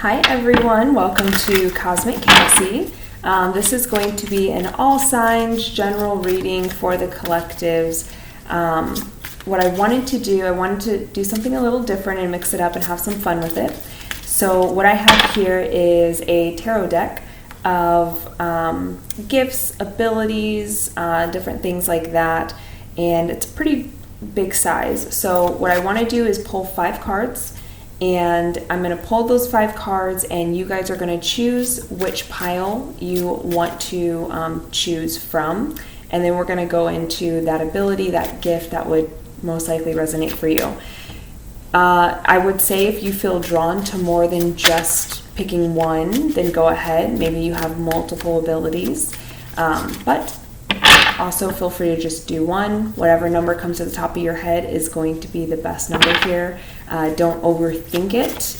Hi everyone, welcome to Cosmic Cassie. This is going to be an all signs general reading for the collectives. What I wanted to do something a little different and mix it up and have some fun with it. So what I have here is a tarot deck of gifts, abilities, different things like that, and it's pretty big size. So what I want to do is pull 5 cards. And I'm going to pull those 5 cards, and you guys are going to choose which pile you want to choose from. And then we're going to go into that ability, that gift that would most likely resonate for you. I would say if you feel drawn to more than just picking one, then go ahead. Maybe you have multiple abilities. But also feel free to just do one. Whatever number comes to the top of your head is going to be the best number here. Don't overthink it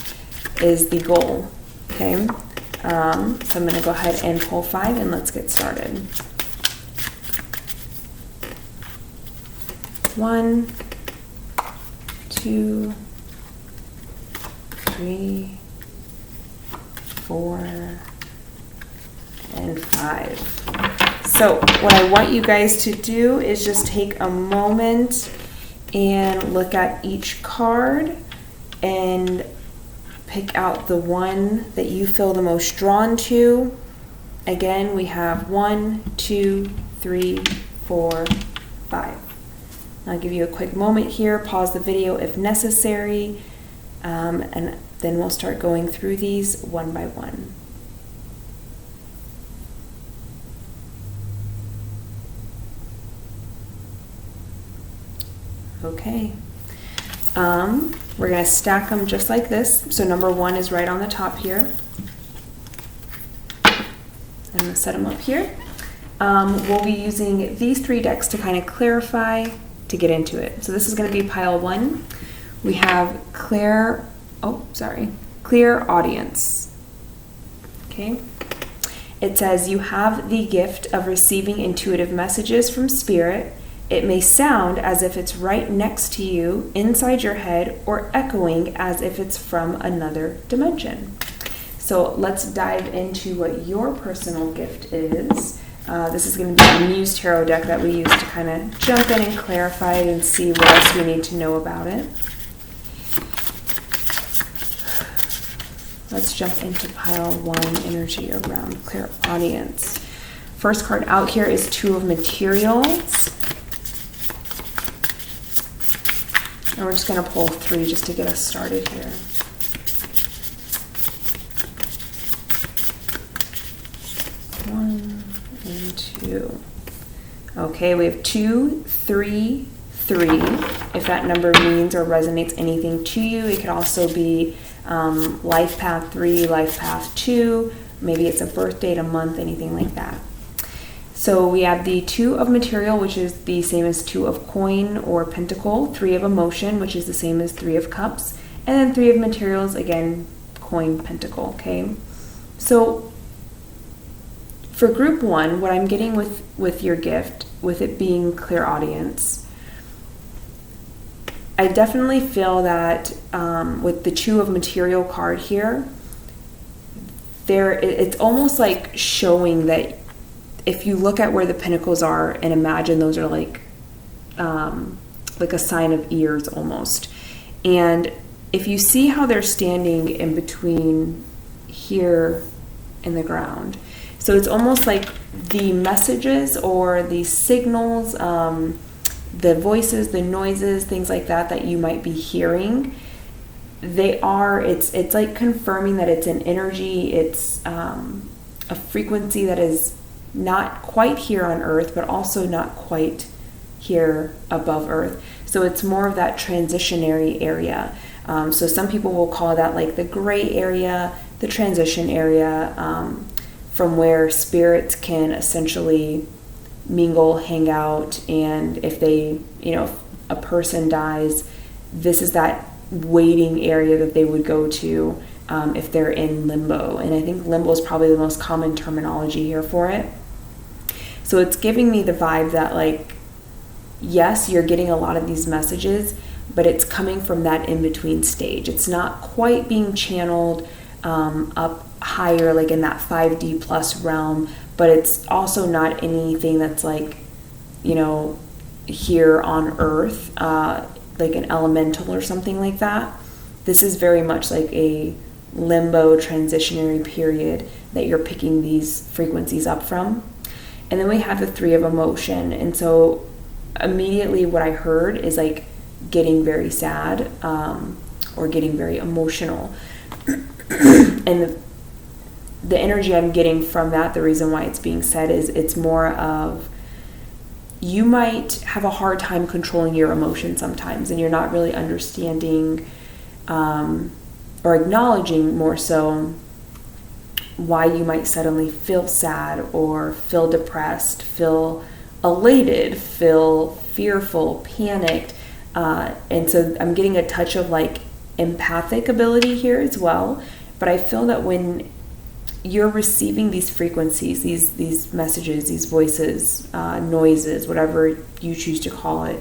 is the goal. Okay, so I'm going to go ahead and pull 5 and let's get started. 1, 2, 3, 4, and 5. So what I want you guys to do is just take a moment and look at each card and pick out the one that you feel the most drawn to. Again, we have 1, 2, 3, 4, 5. I'll give you a quick moment here, pause the video if necessary, and then we'll start going through these one by one. Okay, we're going to stack them just like this. So number 1 is right on the top here. I'm going to set them up here. We'll be using these 3 decks to kind of clarify, to get into it. So this is going to be pile 1. We have clear audience. Okay. It says you have the gift of receiving intuitive messages from spirit. It may sound as if it's right next to you, inside your head, or echoing as if it's from another dimension. So let's dive into what your personal gift is. This is going to be a Muse Tarot deck that we use to kind of jump in and clarify it and see what else we need to know about it. Let's jump into pile 1, energy around clear audience. First card out here is 2 of Materials. And we're just going to pull 3 just to get us started here. One and 2. Okay, we have 2, 3, 3. If that number means or resonates anything to you, it could also be life path 3, life path 2. Maybe it's a birth date, a month, anything like that. So we have the 2 of Material, which is the same as 2 of Coin or Pentacle, 3 of Emotion, which is the same as 3 of Cups, and then 3 of Materials, again, Coin, Pentacle, okay? So for group 1, what I'm getting with your gift, with it being clear audience, I definitely feel that with the 2 of Material card here, it's almost like showing that if you look at where the pentacles are and imagine those are like a sign of ears almost. And if you see how they're standing in between here and the ground. So it's almost like the messages or the signals, the voices, the noises, things like that you might be hearing. It's like confirming that it's an energy, it's a frequency that is not quite here on Earth, but also not quite here above Earth. So it's more of that transitionary area. So some people will call that like the gray area, the transition area, from where spirits can essentially mingle, hang out, and if a person dies, this is that waiting area that they would go to if they're in limbo. And I think limbo is probably the most common terminology here for it. So it's giving me the vibe that, like, yes, you're getting a lot of these messages, but it's coming from that in-between stage. It's not quite being channeled up higher, like in that 5D plus realm, but it's also not anything that's like, here on Earth, like an elemental or something like that. This is very much like a limbo transitionary period that you're picking these frequencies up from. And then we have the 3 of emotion. And so immediately what I heard is like getting very sad, or getting very emotional. And the energy I'm getting from that, the reason why it's being said is it's more of, you might have a hard time controlling your emotions sometimes, and you're not really understanding or acknowledging more so why you might suddenly feel sad or feel depressed, feel elated, feel fearful, panicked. And so I'm getting a touch of like empathic ability here as well. But I feel that when you're receiving these frequencies, these messages, these voices, noises, whatever you choose to call it,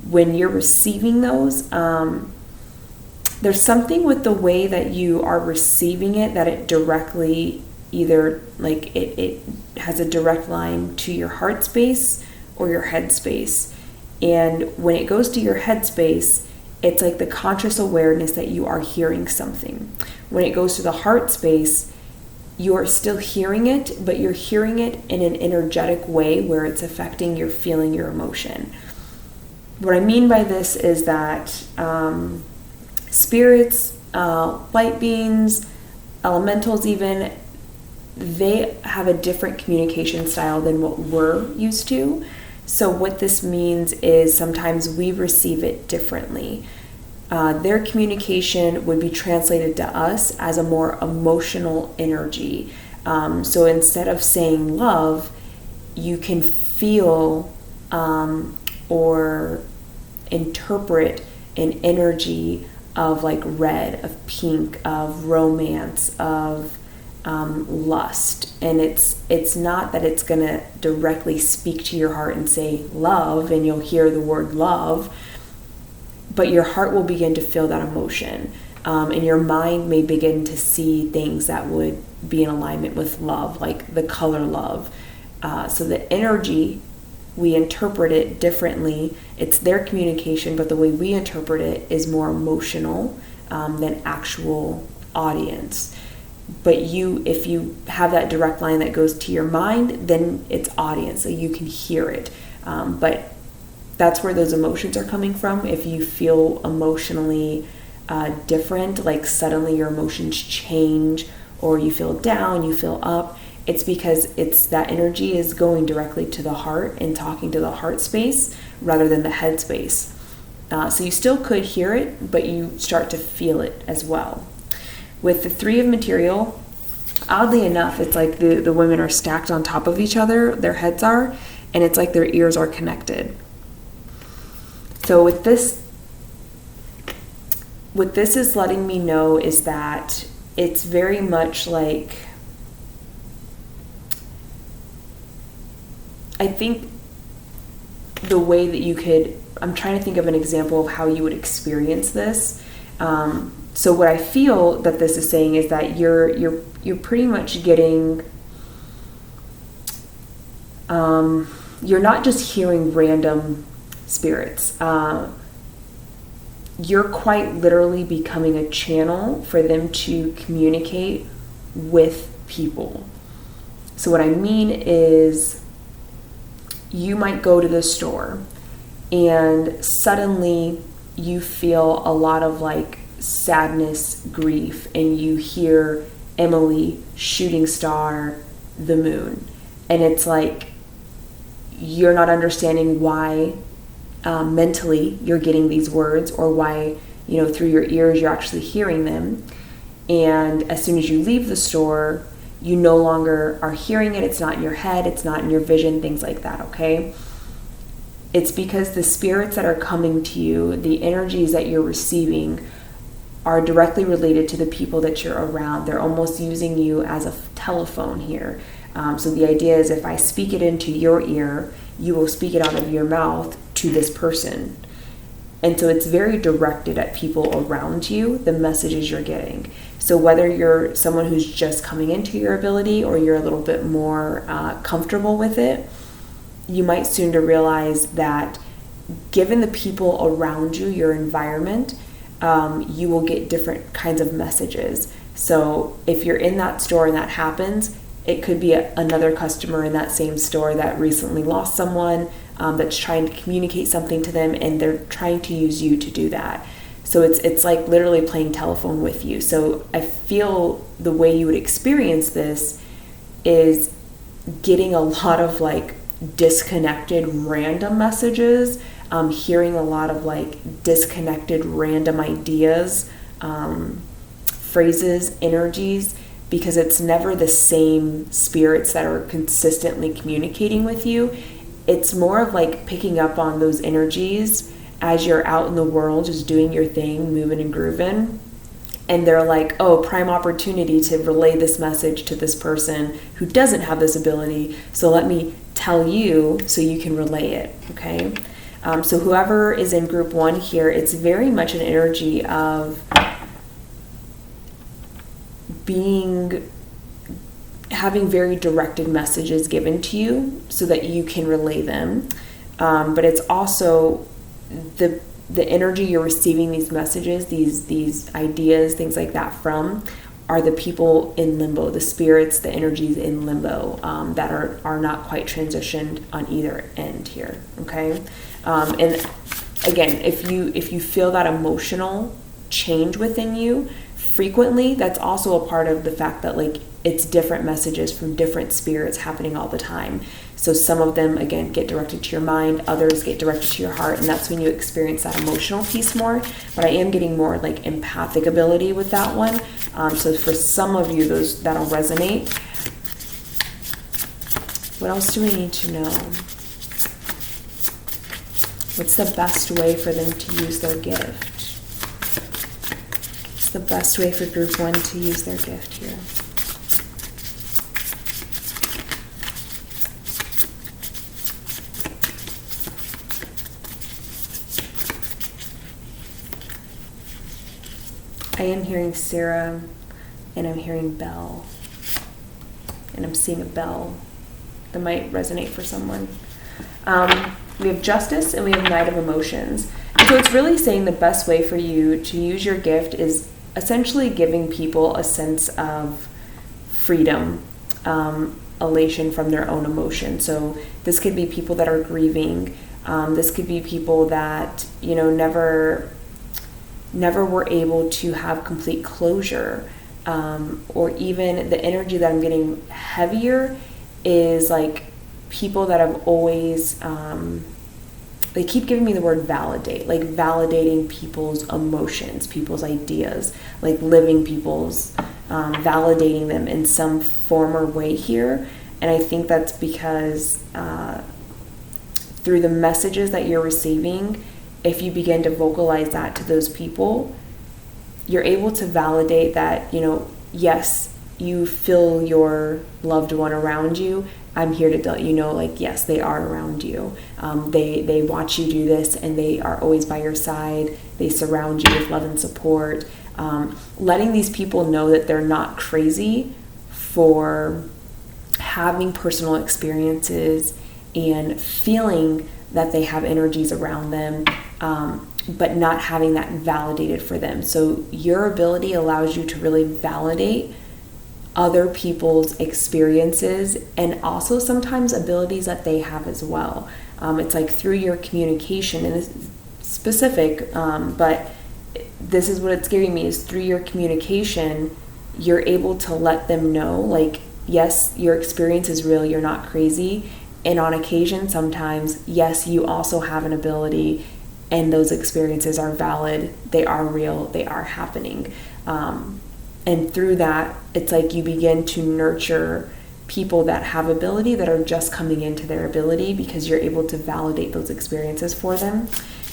when you're receiving those, there's something with the way that you are receiving it, that it directly either like it has a direct line to your heart space or your head space. And when it goes to your head space, it's like the conscious awareness that you are hearing something. When it goes to the heart space, you're still hearing it, but you're hearing it in an energetic way where it's affecting your feeling, your emotion. What I mean by this is that spirits, light beings, elementals even, they have a different communication style than what we're used to. So what this means is sometimes we receive it differently. Their communication would be translated to us as a more emotional energy. So instead of saying love, you can feel or interpret an energy of like red, of pink, of romance, of lust. And it's not that it's gonna directly speak to your heart and say love, and you'll hear the word love, but your heart will begin to feel that emotion, and your mind may begin to see things that would be in alignment with love, like the color love. So the energy, we interpret it differently. It's their communication, but the way we interpret it is more emotional than actual audience. But if you have that direct line that goes to your mind, then it's audience, so you can hear it. But that's where those emotions are coming from. If you feel emotionally different, like suddenly your emotions change, or you feel down, you feel up, it's because that energy is going directly to the heart and talking to the heart space rather than the head space. So you still could hear it, but you start to feel it as well. With the 3 of material, oddly enough, it's like the women are stacked on top of each other, their heads are, and it's like their ears are connected. So what this is letting me know is that it's very much like, I think the way that I'm trying to think of an example of how you would experience this. So what I feel that this is saying is that you're pretty much getting, you're not just hearing random spirits. You're quite literally becoming a channel for them to communicate with people. So what I mean is, you might go to the store and suddenly you feel a lot of like sadness, grief, and you hear Emily, shooting star, the moon. And it's like you're not understanding why mentally you're getting these words, or why, through your ears you're actually hearing them. And as soon as you leave the store, you no longer are hearing it. It's not in your head, it's not in your vision, things like that, okay? It's because the spirits that are coming to you, the energies that you're receiving, are directly related to the people that you're around. They're almost using you as a telephone here. So the idea is, if I speak it into your ear, you will speak it out of your mouth to this person. And so it's very directed at people around you, the messages you're getting. So whether you're someone who's just coming into your ability or you're a little bit more comfortable with it, you might soon to realize that given the people around you, your environment, you will get different kinds of messages. So if you're in that store and that happens, it could be another customer in that same store that recently lost someone, that's trying to communicate something to them, and they're trying to use you to do that. So it's like literally playing telephone with you. So I feel the way you would experience this is getting a lot of like disconnected random messages, hearing a lot of like disconnected random ideas, phrases, energies, because it's never the same spirits that are consistently communicating with you. It's more of like picking up on those energies as you're out in the world, just doing your thing, moving and grooving. And they're like, oh, prime opportunity to relay this message to this person who doesn't have this ability. So let me tell you so you can relay it, okay? So whoever is in group 1 here, it's very much an energy of having very directed messages given to you so that you can relay them. But it's also the energy you're receiving these messages, these ideas, things like that from, are the people in limbo, the spirits, the energies in limbo, that are not quite transitioned on either end here, okay? And again, if you feel that emotional change within you frequently, that's also a part of the fact that like it's different messages from different spirits happening all the time. So some of them, again, get directed to your mind, others get directed to your heart, and that's when you experience that emotional piece more. But I am getting more like empathic ability with that one. So for some of you, that'll resonate. What else do we need to know? What's the best way for them to use their gift? What's the best way for group 1 to use their gift here? I am hearing Sarah, and I'm hearing Bell, and I'm seeing a bell that might resonate for someone. We have Justice, and we have Knight of Emotions. And so it's really saying the best way for you to use your gift is essentially giving people a sense of freedom, elation from their own emotion. So this could be people that are grieving. This could be people that, never were able to have complete closure, or even the energy that I'm getting heavier is like people that have always, they keep giving me the word validate, like validating people's emotions, people's ideas, like living people's, validating them in some form or way here. And I think that's because through the messages that you're receiving, if you begin to vocalize that to those people, you're able to validate that, yes, you feel your loved one around you. I'm here to let you know, like, yes, they are around you. They watch you do this, and they are always by your side. They surround you with love and support. Letting these people know that they're not crazy for having personal experiences and feeling that they have energies around them, but not having that validated for them. So your ability allows you to really validate other people's experiences and also sometimes abilities that they have as well. It's like through your communication, and it's specific, but this is what it's giving me, is through your communication, you're able to let them know, like, yes, your experience is real, you're not crazy. And on occasion, sometimes, yes, you also have an ability, and those experiences are valid, they are real, they are happening. And through that, it's like you begin to nurture people that have ability, that are just coming into their ability, because you're able to validate those experiences for them.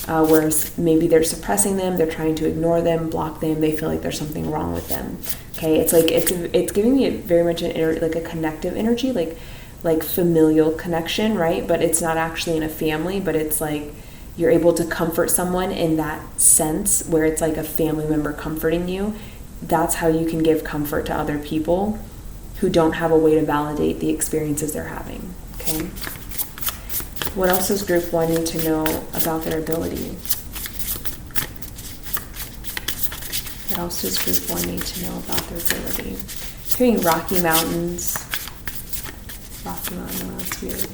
Whereas maybe they're suppressing them, they're trying to ignore them, block them, they feel like there's something wrong with them. Okay, it's like it's giving me very much like a connective energy, like familial connection, right? But it's not actually in a family, but it's like you're able to comfort someone in that sense, where it's like a family member comforting you. that's how you can give comfort to other people who don't have a way to validate the experiences they're having. Okay? What else does group 1 need to know about their ability? What else does group 1 need to know about their ability? Hearing Rocky Mountains. Rocky Mountain, oh, that's weird.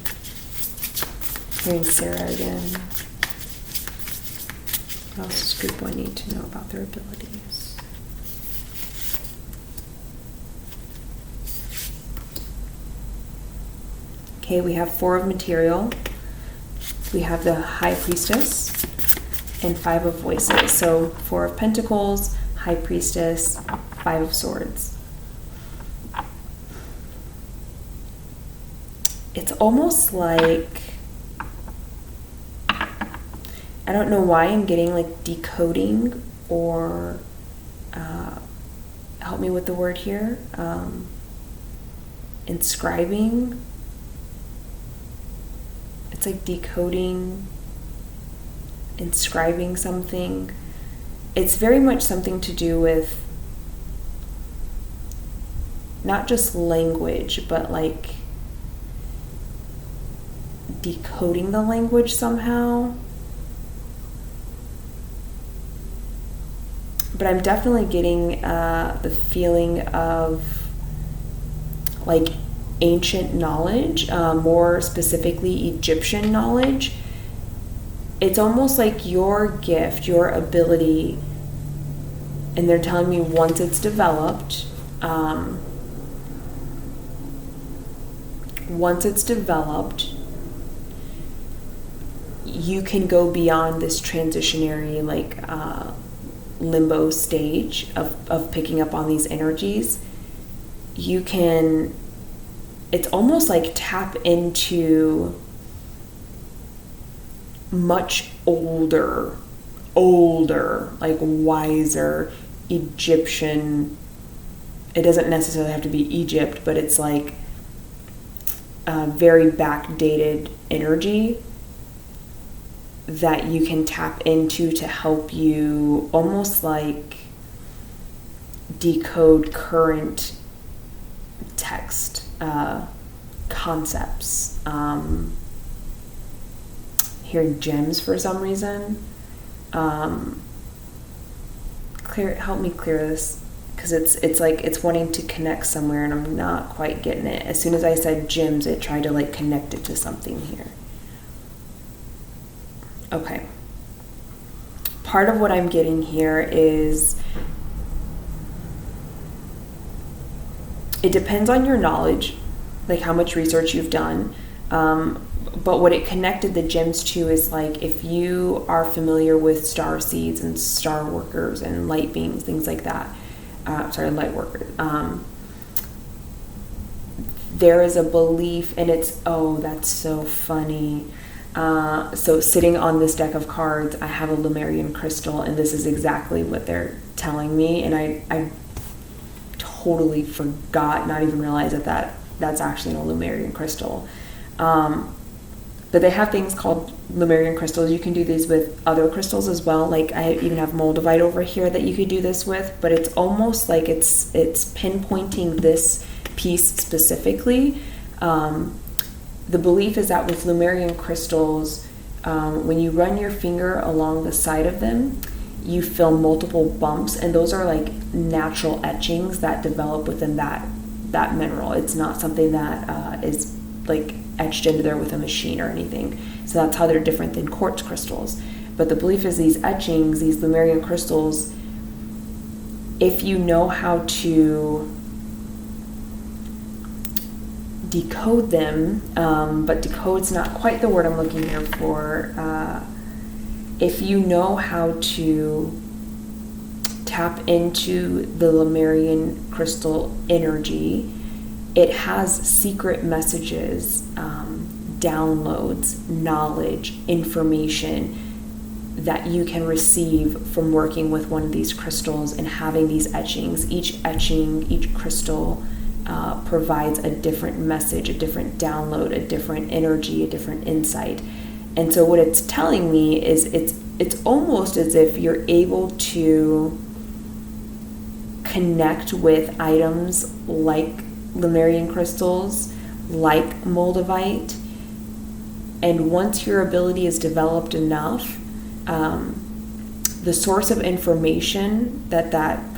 Hearing Sarah again. What else does group 1 need to know about their abilities? Okay, we have 4 of material. We have the High Priestess and 5 of voices. So 4 of Pentacles, High Priestess, 5 of Swords. It's almost like, I don't know why I'm getting like decoding or, help me with the word here, inscribing. It's like decoding, inscribing something. It's very much something to do with not just language, but like decoding the language somehow. But I'm definitely getting the feeling of like ancient knowledge, more specifically Egyptian knowledge. It's almost like your gift, your ability, and they're telling me once it's developed, you can go beyond this transitionary like limbo stage of picking up on these energies. You can, it's almost like tap into much older, like wiser Egyptian. It doesn't necessarily have to be Egypt, but it's like very backdated energy that you can tap into to help you almost like decode current text concepts. Hearing gems for some reason. Help me clear this, because it's like it's wanting to connect somewhere and I'm not quite getting it. As soon as I said gems, it tried to like connect it to something here. Okay. Part of what I'm getting here is it depends on your knowledge, like how much research you've done. But what it connected the gems to is like if you are familiar with star seeds and star workers and light beings, things like that. Light workers. There is a belief, and it's, oh, that's so funny. So sitting on this deck of cards, I have a Lemurian crystal, and this is exactly what they're telling me. And I totally forgot, not even realize that's actually a Lemurian crystal. But they have things called Lemurian crystals. You can do these with other crystals as well. Like I even have Moldavite over here that you could do this with, but it's almost like it's pinpointing this piece specifically. The belief is that with Lemurian crystals, when you run your finger along the side of them, you feel multiple bumps, and those are like natural etchings that develop within that mineral. It's not something that is like etched into there with a machine or anything. So that's how they're different than quartz crystals. But the belief is these etchings, these Lemurian crystals, if you know how to decode them, but decode's not quite the word I'm looking here for. If you know how to tap into the Lemurian crystal energy, it has secret messages, downloads, knowledge, information that you can receive from working with one of these crystals and having these etchings. Each etching, each crystal provides a different message, a different download, a different energy, a different insight. And so what it's telling me is it's almost as if you're able to connect with items like Lemurian crystals, like Moldavite. And once your ability is developed enough, the source of information that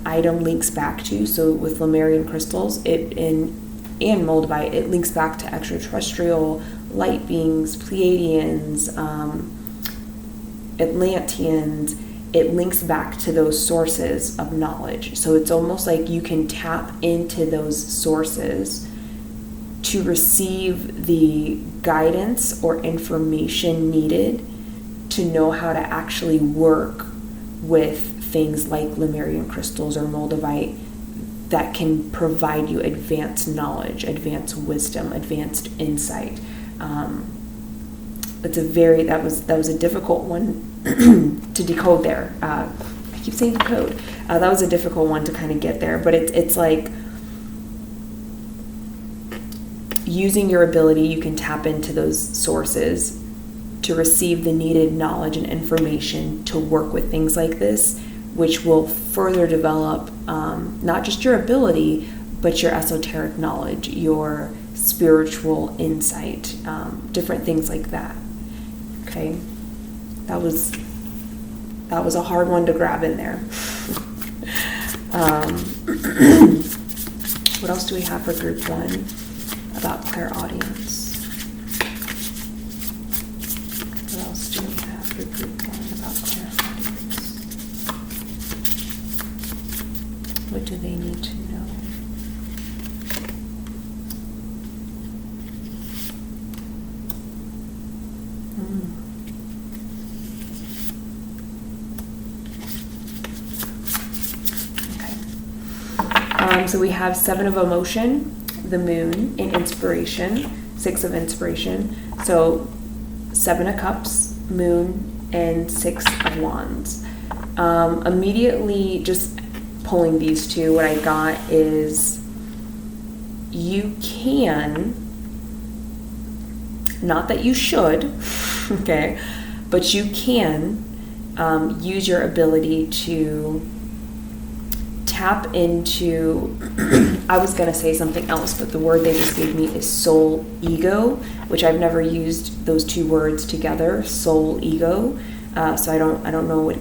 item links back to, so with Lemurian crystals, and Moldavite, it links back to extraterrestrial light beings, Pleiadians, Atlanteans. It links back to those sources of knowledge. So it's almost like you can tap into those sources to receive the guidance or information needed to know how to actually work with things like Lemurian crystals or Moldavite that can provide you advanced knowledge, advanced wisdom, advanced insight. That was a difficult one to decode there. I keep saying decode. That was a difficult one to kind of get there, but it's like using your ability, you can tap into those sources to receive the needed knowledge and information to work with things like this, which will further develop not just your ability, but your esoteric knowledge, your spiritual insight, different things like that. Okay, that was a hard one to grab in there. What else do we have for group 1 about clairaudience? What else do we have for group 1 about clairaudience? What do they need to know? So we have 7 of emotion, the moon, and inspiration, 6 of inspiration. So 7 of cups, moon, and 6 of wands. Immediately just pulling these two, what I got is you can, not that you should, okay, but you can use your ability to tap into, I was going to say something else, but the word they just gave me is soul ego, which I've never used those two words together, soul ego. So I don't know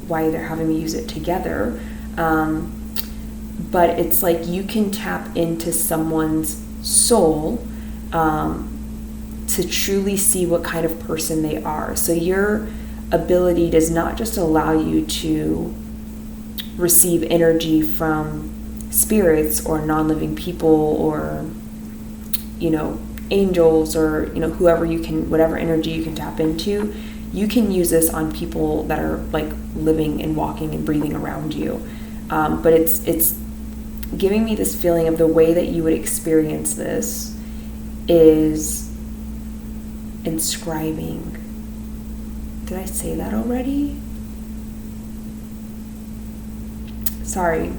why they're having me use it together. But it's like you can tap into someone's soul to truly see what kind of person they are. So your ability does not just allow you to receive energy from spirits or non-living people or, angels or, whoever you can, whatever energy you can tap into. You can use this on people that are like living and walking and breathing around you. But it's giving me this feeling of the way that you would experience this is inscribing. Did I say that already? Sorry,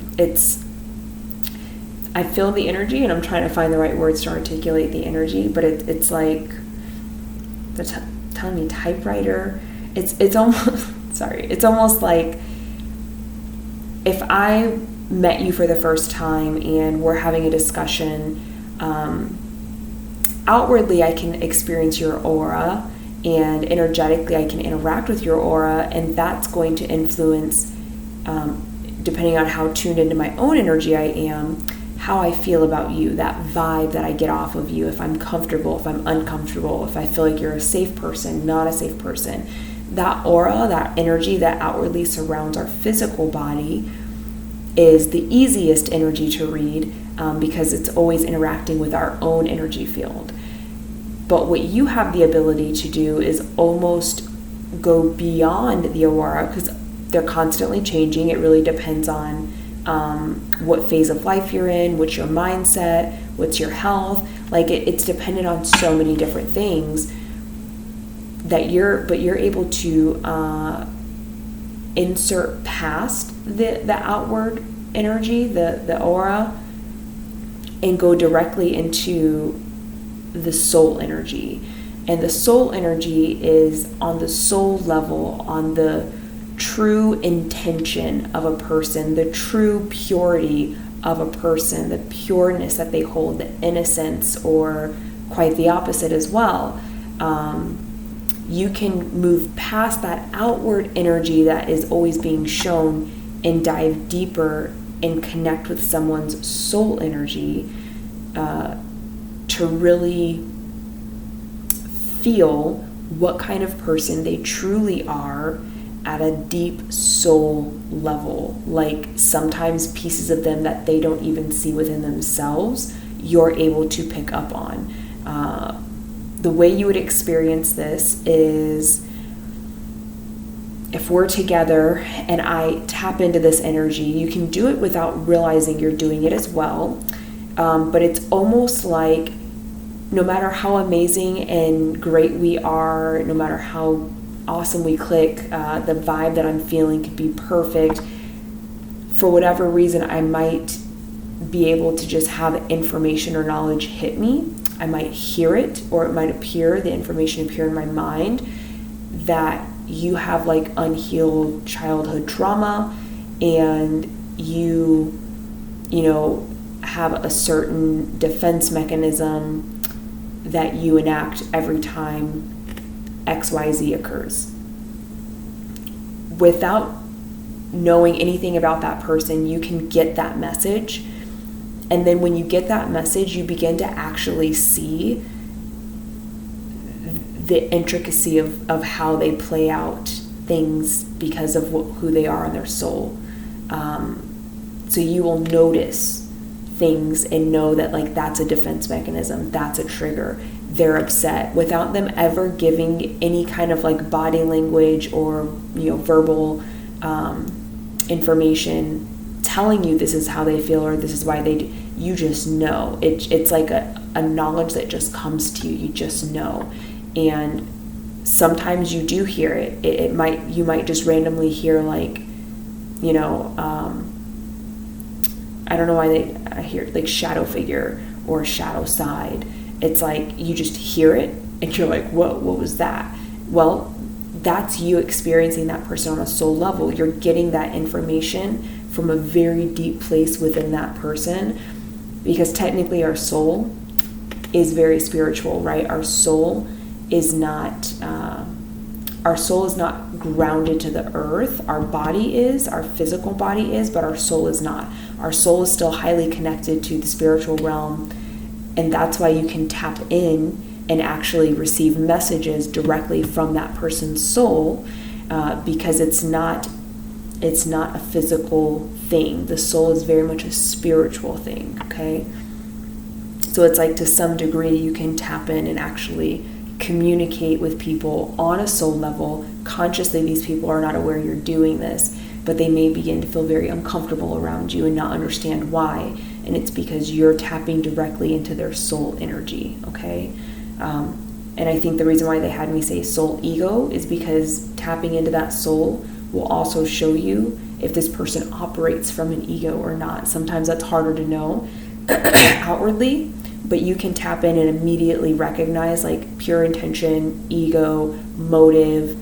I feel the energy and I'm trying to find the right words to articulate the energy, but it's like they're telling me typewriter. It's almost, sorry, it's almost like if I met you for the first time and we're having a discussion, outwardly I can experience your aura and energetically I can interact with your aura, and that's going to influence, depending on how tuned into my own energy I am, how I feel about you, that vibe that I get off of you, if I'm comfortable, if I'm uncomfortable, if I feel like you're a safe person, not a safe person. That aura, that energy that outwardly surrounds our physical body is the easiest energy to read because it's always interacting with our own energy field. But what you have the ability to do is almost go beyond the aura, because they're constantly changing. It really depends on what phase of life you're in, what's your mindset, what's your health. Like it's dependent on so many different things that you're able to insert past the outward energy, the aura, and go directly into the soul energy. And the soul energy is on the soul level, on the true intention of a person, the true purity of a person, the pureness that they hold, the innocence, or quite the opposite as well. You can move past that outward energy that is always being shown and dive deeper and connect with someone's soul energy to really feel what kind of person they truly are at a deep soul level. Like sometimes pieces of them that they don't even see within themselves, you're able to pick up on. The way you would experience this is if we're together and I tap into this energy. You can do it without realizing you're doing it as well. But it's almost like no matter how amazing and great we are, no matter how awesome we click, the vibe that I'm feeling could be perfect. For whatever reason, I might be able to just have information or knowledge hit me. I might hear it, or it might appear, the information appear in my mind that you have like unhealed childhood trauma, and you know, have a certain defense mechanism that you enact every time XYZ occurs. Without knowing anything about that person, you can get that message. And then when you get that message, you begin to actually see the intricacy of how they play out things because of who they are in their soul. So you will notice things and know that like that's a defense mechanism, that's a trigger. They're upset without them ever giving any kind of like body language or verbal information telling you this is how they feel or this is why they do. You just know. It's like a knowledge that just comes to you. You just know. And sometimes you do hear it. You might just randomly hear like, I don't know why I hear like shadow figure or shadow side. It's like you just hear it and you're like, whoa, what was that? Well, that's you experiencing that person on a soul level. You're getting that information from a very deep place within that person, because technically our soul is very spiritual, right? Our soul is not grounded to the earth. Our body is, our physical body is, but our soul is not. Our soul is still highly connected to the spiritual realm, and that's why you can tap in and actually receive messages directly from that person's soul, because it's not a physical thing. The soul is very much a spiritual thing, okay? So it's like to some degree you can tap in and actually communicate with people on a soul level. Consciously, these people are not aware you're doing this, but they may begin to feel very uncomfortable around you and not understand why. And it's because you're tapping directly into their soul energy, okay? And I think the reason why they had me say soul ego is because tapping into that soul will also show you if this person operates from an ego or not. Sometimes that's harder to know outwardly, but you can tap in and immediately recognize like pure intention, ego, motive,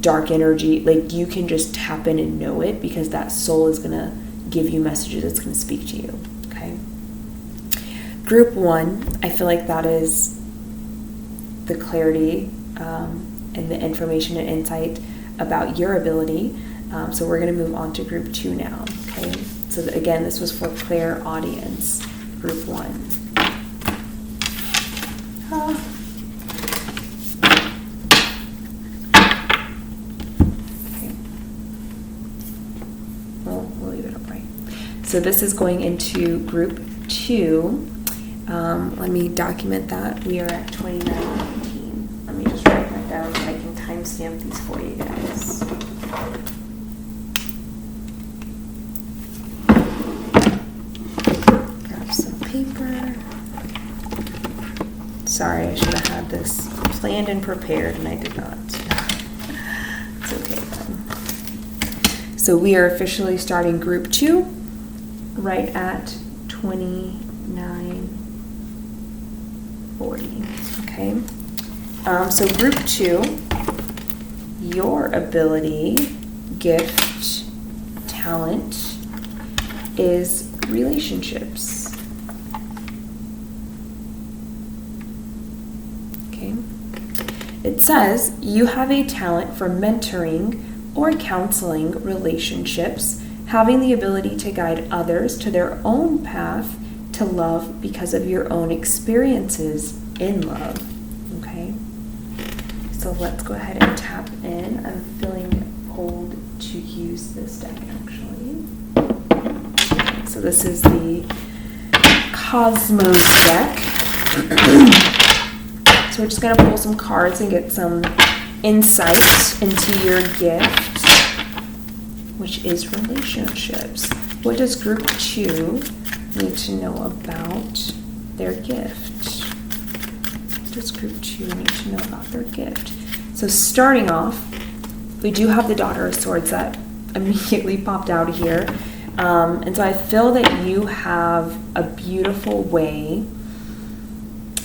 dark energy. Like you can just tap in and know it because that soul is going to give you messages. It's going to speak to you. Okay. Group 1, I feel like that is the clarity and the information and insight about your ability. So we're going to move on to group 2 now. Okay. So again, this was for clairaudience. Group 1. Okay. We'll leave it upright. So this is going into group 2. Let me document that. We are at 29:19. Let me just write that down so I can timestamp these for you guys. Grab some paper. Sorry, I should have had this planned and prepared, and I did not. It's okay then. So we are officially starting group 2 right at 29:40. Okay. So group 2 your ability, gift, talent is relationships. Okay. It says you have a talent for mentoring or counseling relationships, having the ability to guide others to their own path to love because of your own experiences in love. Okay. So let's go ahead and tap in. I'm feeling pulled to use this deck actually. So this is the Cosmos deck. So we're just going to pull some cards and get some insight into your gift, which is relationships. What does group 2 need to know about their gift? What does group 2 need to know about their gift? So starting off, we do have the Daughter of Swords that immediately popped out here. And so I feel that you have a beautiful way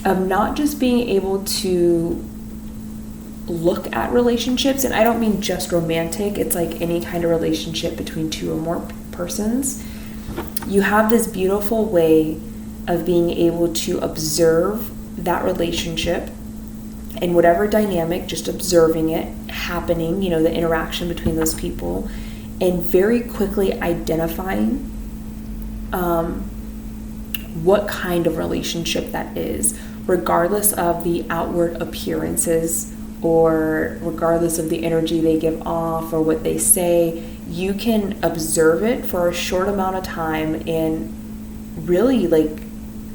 of not just being able to look at relationships, and I don't mean just romantic, it's like any kind of relationship between two or more persons. You have this beautiful way of being able to observe that relationship and whatever dynamic, just observing it happening, the interaction between those people, and very quickly identifying what kind of relationship that is, regardless of the outward appearances or regardless of the energy they give off or what they say. You can observe it for a short amount of time and really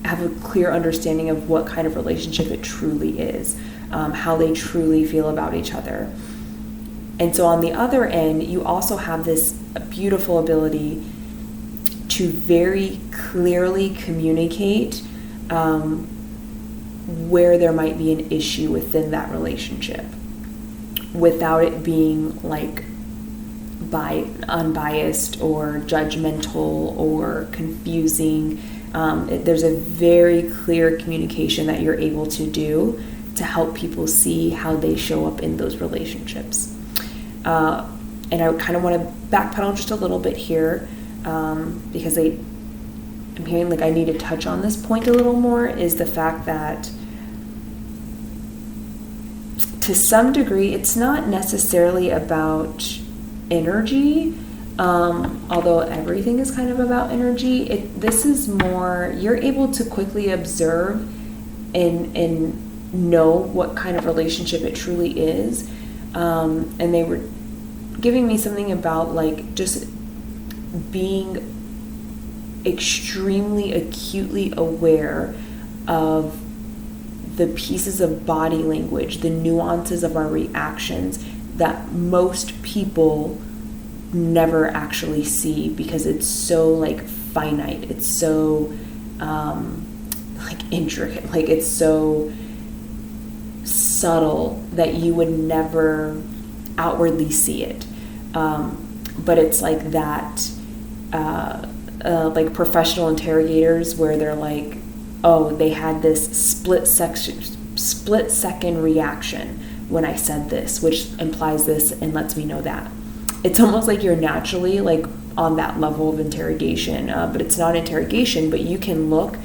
have a clear understanding of what kind of relationship it truly is, how they truly feel about each other. And so on the other end, you also have this beautiful ability to very clearly communicate where there might be an issue within that relationship without it being unbiased or judgmental or confusing. There's a very clear communication that you're able to do to help people see how they show up in those relationships. And I kind of want to backpedal just a little bit here because I'm hearing I need to touch on this point a little more, is the fact that to some degree it's not necessarily about energy, although everything is kind of about energy. This is more, you're able to quickly observe and know what kind of relationship it truly is. And they were giving me something about just being extremely acutely aware of the pieces of body language, the nuances of our reactions that most people never actually see because it's so finite, it's so intricate, it's so subtle that you would never outwardly see it. But it's that professional interrogators where they're oh, they had this split second reaction when I said this, which implies this and lets me know that. It's almost you're naturally on that level of interrogation, but it's not interrogation, but you can look,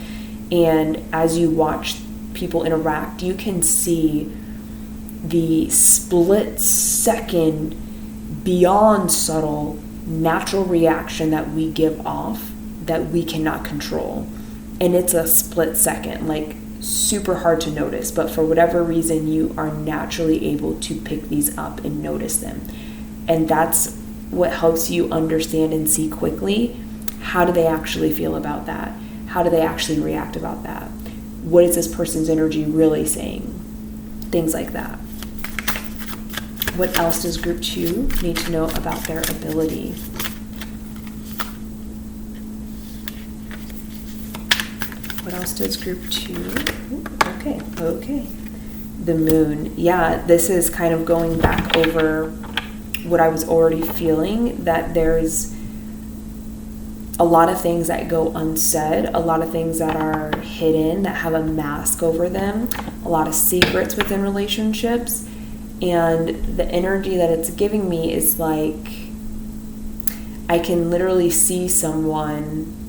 and as you watch people interact, you can see the split second, beyond subtle, natural reaction that we give off that we cannot control. And it's a split second, super hard to notice, but for whatever reason, you are naturally able to pick these up and notice them. And that's what helps you understand and see quickly, how do they actually feel about that? How do they actually react about that? What is this person's energy really saying? Things like that. What else does group 2 need to know about their ability? What else does group 2? Okay. The moon. Yeah, this is kind of going back over what I was already feeling, that there's a lot of things that go unsaid, a lot of things that are hidden, that have a mask over them, a lot of secrets within relationships. And the energy that it's giving me is like, I can literally see someone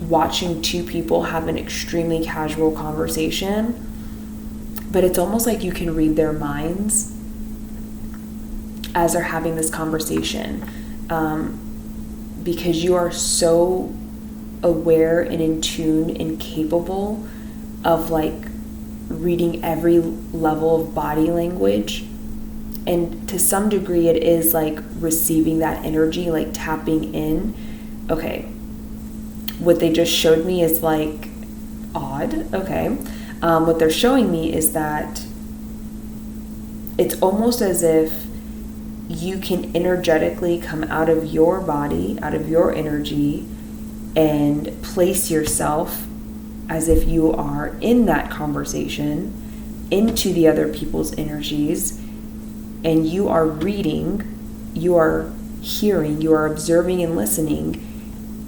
watching two people have an extremely casual conversation, but it's almost like you can read their minds as they're having this conversation, because you are so aware and in tune and capable of like reading every level of body language. And to some degree it is like receiving that energy, like tapping in. Okay, what they just showed me is like odd. Okay, what they're showing me is that it's almost as if you can energetically come out of your body, out of your energy, and place yourself as if you are in that conversation into the other people's energies, and you are reading, you are hearing, you are observing and listening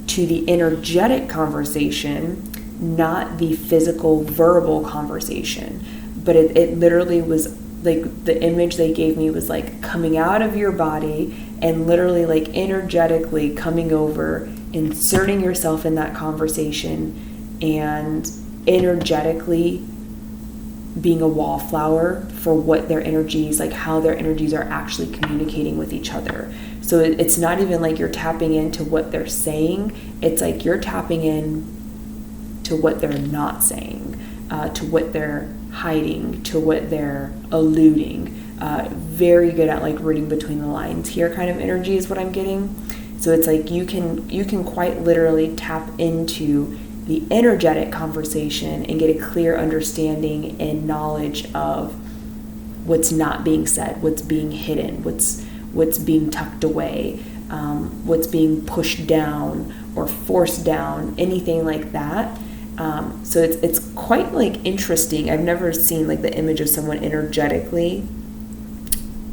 to the energetic conversation, not the physical verbal conversation. But it literally was like, the image they gave me was like coming out of your body and literally like energetically coming over, inserting yourself in that conversation, and energetically being a wallflower for what their energies, like how their energies are actually communicating with each other. So it's not even like you're tapping into what they're saying, it's like you're tapping in to what they're not saying, to what they're hiding, to what they're alluding. Very good at like reading between the lines here kind of energy is what I'm getting. So it's like you can quite literally tap into the energetic conversation and get a clear understanding and knowledge of what's not being said, what's being hidden, what's being tucked away, what's being pushed down or forced down, anything like that. So it's quite like interesting. I've never seen like the image of someone energetically,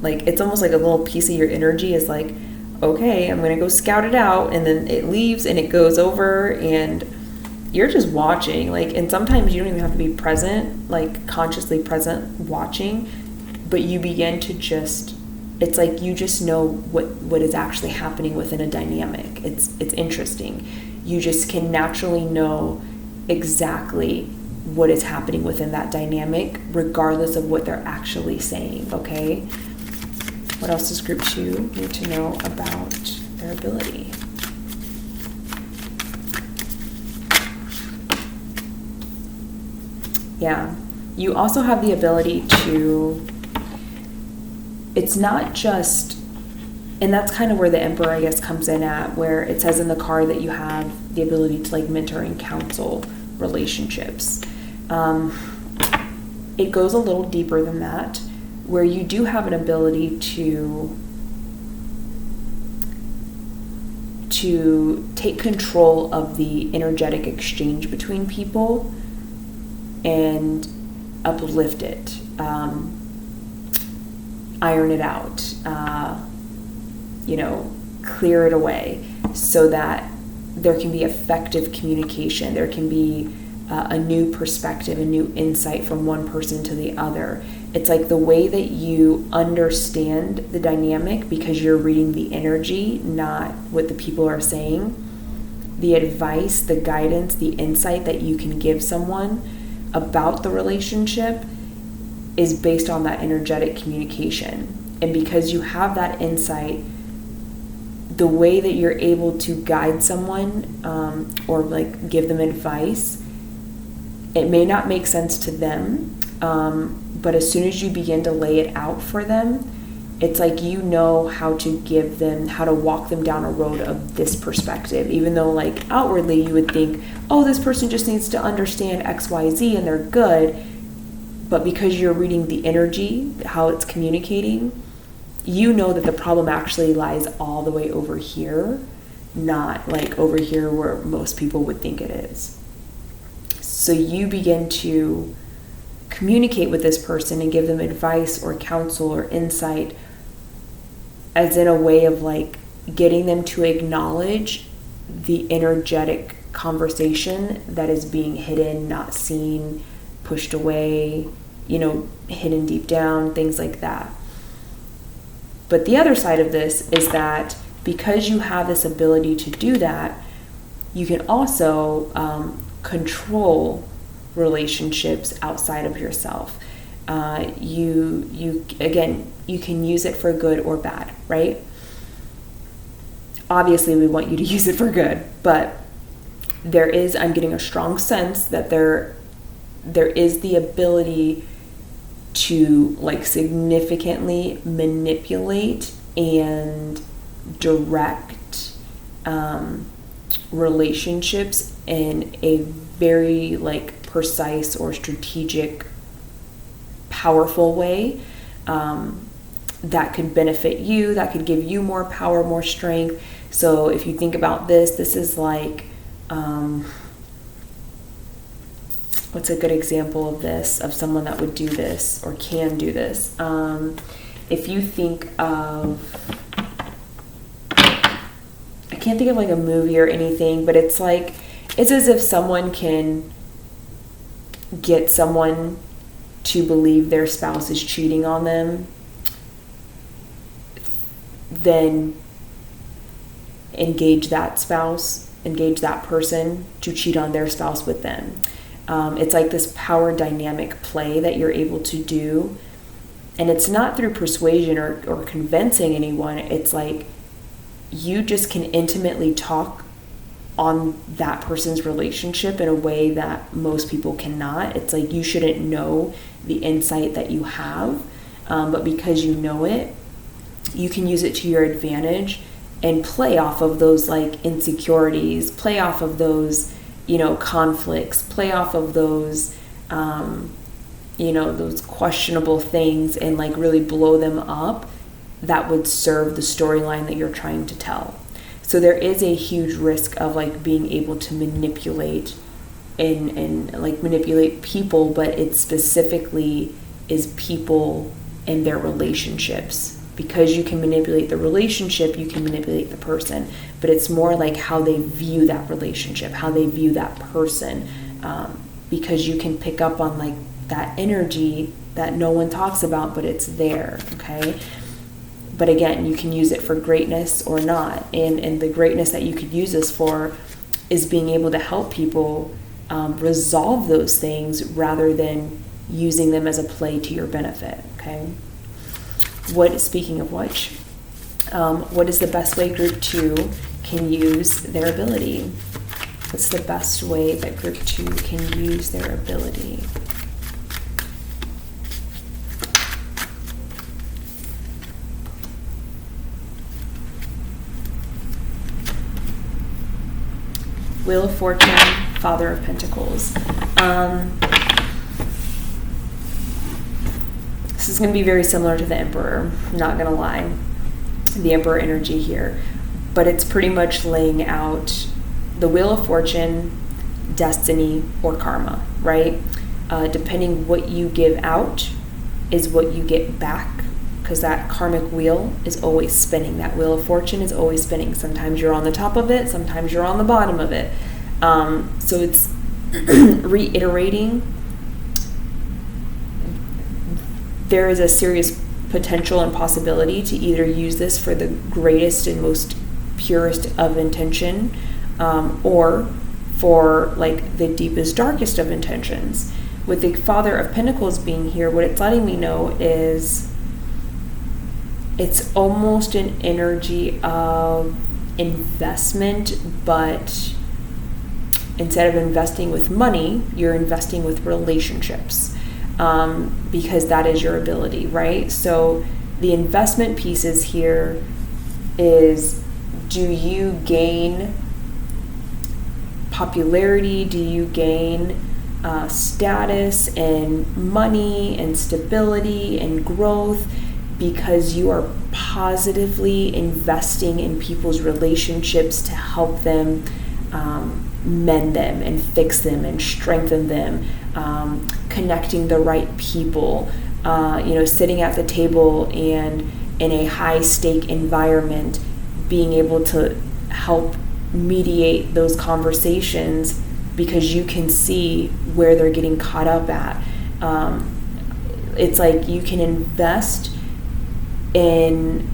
like it's almost like a little piece of your energy is like, okay, I'm gonna go scout it out, and then it leaves and it goes over, and you're just watching, like, and sometimes you don't even have to be present, like consciously present watching, but you begin to just, it's like you just know what is actually happening within a dynamic. It's interesting. You just can naturally know exactly what is happening within that dynamic, regardless of what they're actually saying, okay? What else does group 2 need to know about their ability? Yeah, you also have the ability to, it's not just, and that's kind of where the Emperor, I guess, comes in at, where it says in the card that you have the ability to like mentor and counsel relationships. It goes a little deeper than that, where you do have an ability to take control of the energetic exchange between people and uplift it, iron it out, clear it away, so that there can be effective communication. There can be a new perspective, a new insight from one person to the other. It's like the way that you understand the dynamic, because you're reading the energy, not what the people are saying. The advice, the guidance, the insight that you can give someone about the relationship is based on that energetic communication. And because you have that insight, the way that you're able to guide someone, or like give them advice, it may not make sense to them, but as soon as you begin to lay it out for them, it's like you know how to walk them down a road of this perspective, even though like outwardly you would think, oh, this person just needs to understand XYZ and they're good. But because you're reading the energy, how it's communicating, you know that the problem actually lies all the way over here, not like over here where most people would think it is. So you begin to communicate with this person and give them advice or counsel or insight, as in a way of like getting them to acknowledge the energetic conversation that is being hidden, not seen, pushed away, hidden deep down, things like that. But the other side of this is that because you have this ability to do that, you can also control relationships outside of yourself. You can use it for good or bad, right? Obviously, we want you to use it for good, but I'm getting a strong sense that there is the ability to like significantly manipulate and direct relationships in a very like precise or strategic, powerful way that could benefit you, that could give you more power, more strength. So if you think about this is like, what's a good example of this, of someone that would do this or can do this? If you think of, I can't think of like a movie or anything, but it's as if someone can get someone to believe their spouse is cheating on them, then engage that person to cheat on their spouse with them. It's like this power dynamic play that you're able to do. And it's not through persuasion or convincing anyone. It's like you just can intimately talk on that person's relationship in a way that most people cannot. It's like you shouldn't know the insight that you have, but because you know it, you can use it to your advantage and play off of those like insecurities, play off of those, conflicts, play off of those, those questionable things, and like really blow them up that would serve the storyline that you're trying to tell. So there is a huge risk of like being able to manipulate and like manipulate people, but it specifically is people and their relationships. Because you can manipulate the relationship, you can manipulate the person, but it's more like how they view that relationship, how they view that person, because you can pick up on like that energy that no one talks about, but it's there, okay? But again, you can use it for greatness or not, and the greatness that you could use this for is being able to help people resolve those things rather than using them as a play to your benefit, okay? Speaking of which, what is the best way Group 2 can use their ability? What's the best way that Group 2 can use their ability? Wheel of Fortune, Father of Pentacles. This is going to be very similar to the Emperor, not going to lie, the Emperor energy here. But it's pretty much laying out the Wheel of Fortune, destiny, or karma, right? Depending what you give out is what you get back, because that karmic wheel is always spinning. That Wheel of Fortune is always spinning. Sometimes you're on the top of it, sometimes you're on the bottom of it. So it's reiterating. There is a serious potential and possibility to either use this for the greatest and most purest of intention, or for like the deepest, darkest of intentions. With the Father of Pentacles being here, what it's letting me know is it's almost an energy of investment, but instead of investing with money, you're investing with relationships. Because that is your ability, right? So the investment pieces here is, do you gain popularity? Do you gain status and money and stability and growth because you are positively investing in people's relationships to help them mend them and fix them and strengthen them, connecting the right people, sitting at the table and in a high stake environment, being able to help mediate those conversations because you can see where they're getting caught up at. It's like you can invest in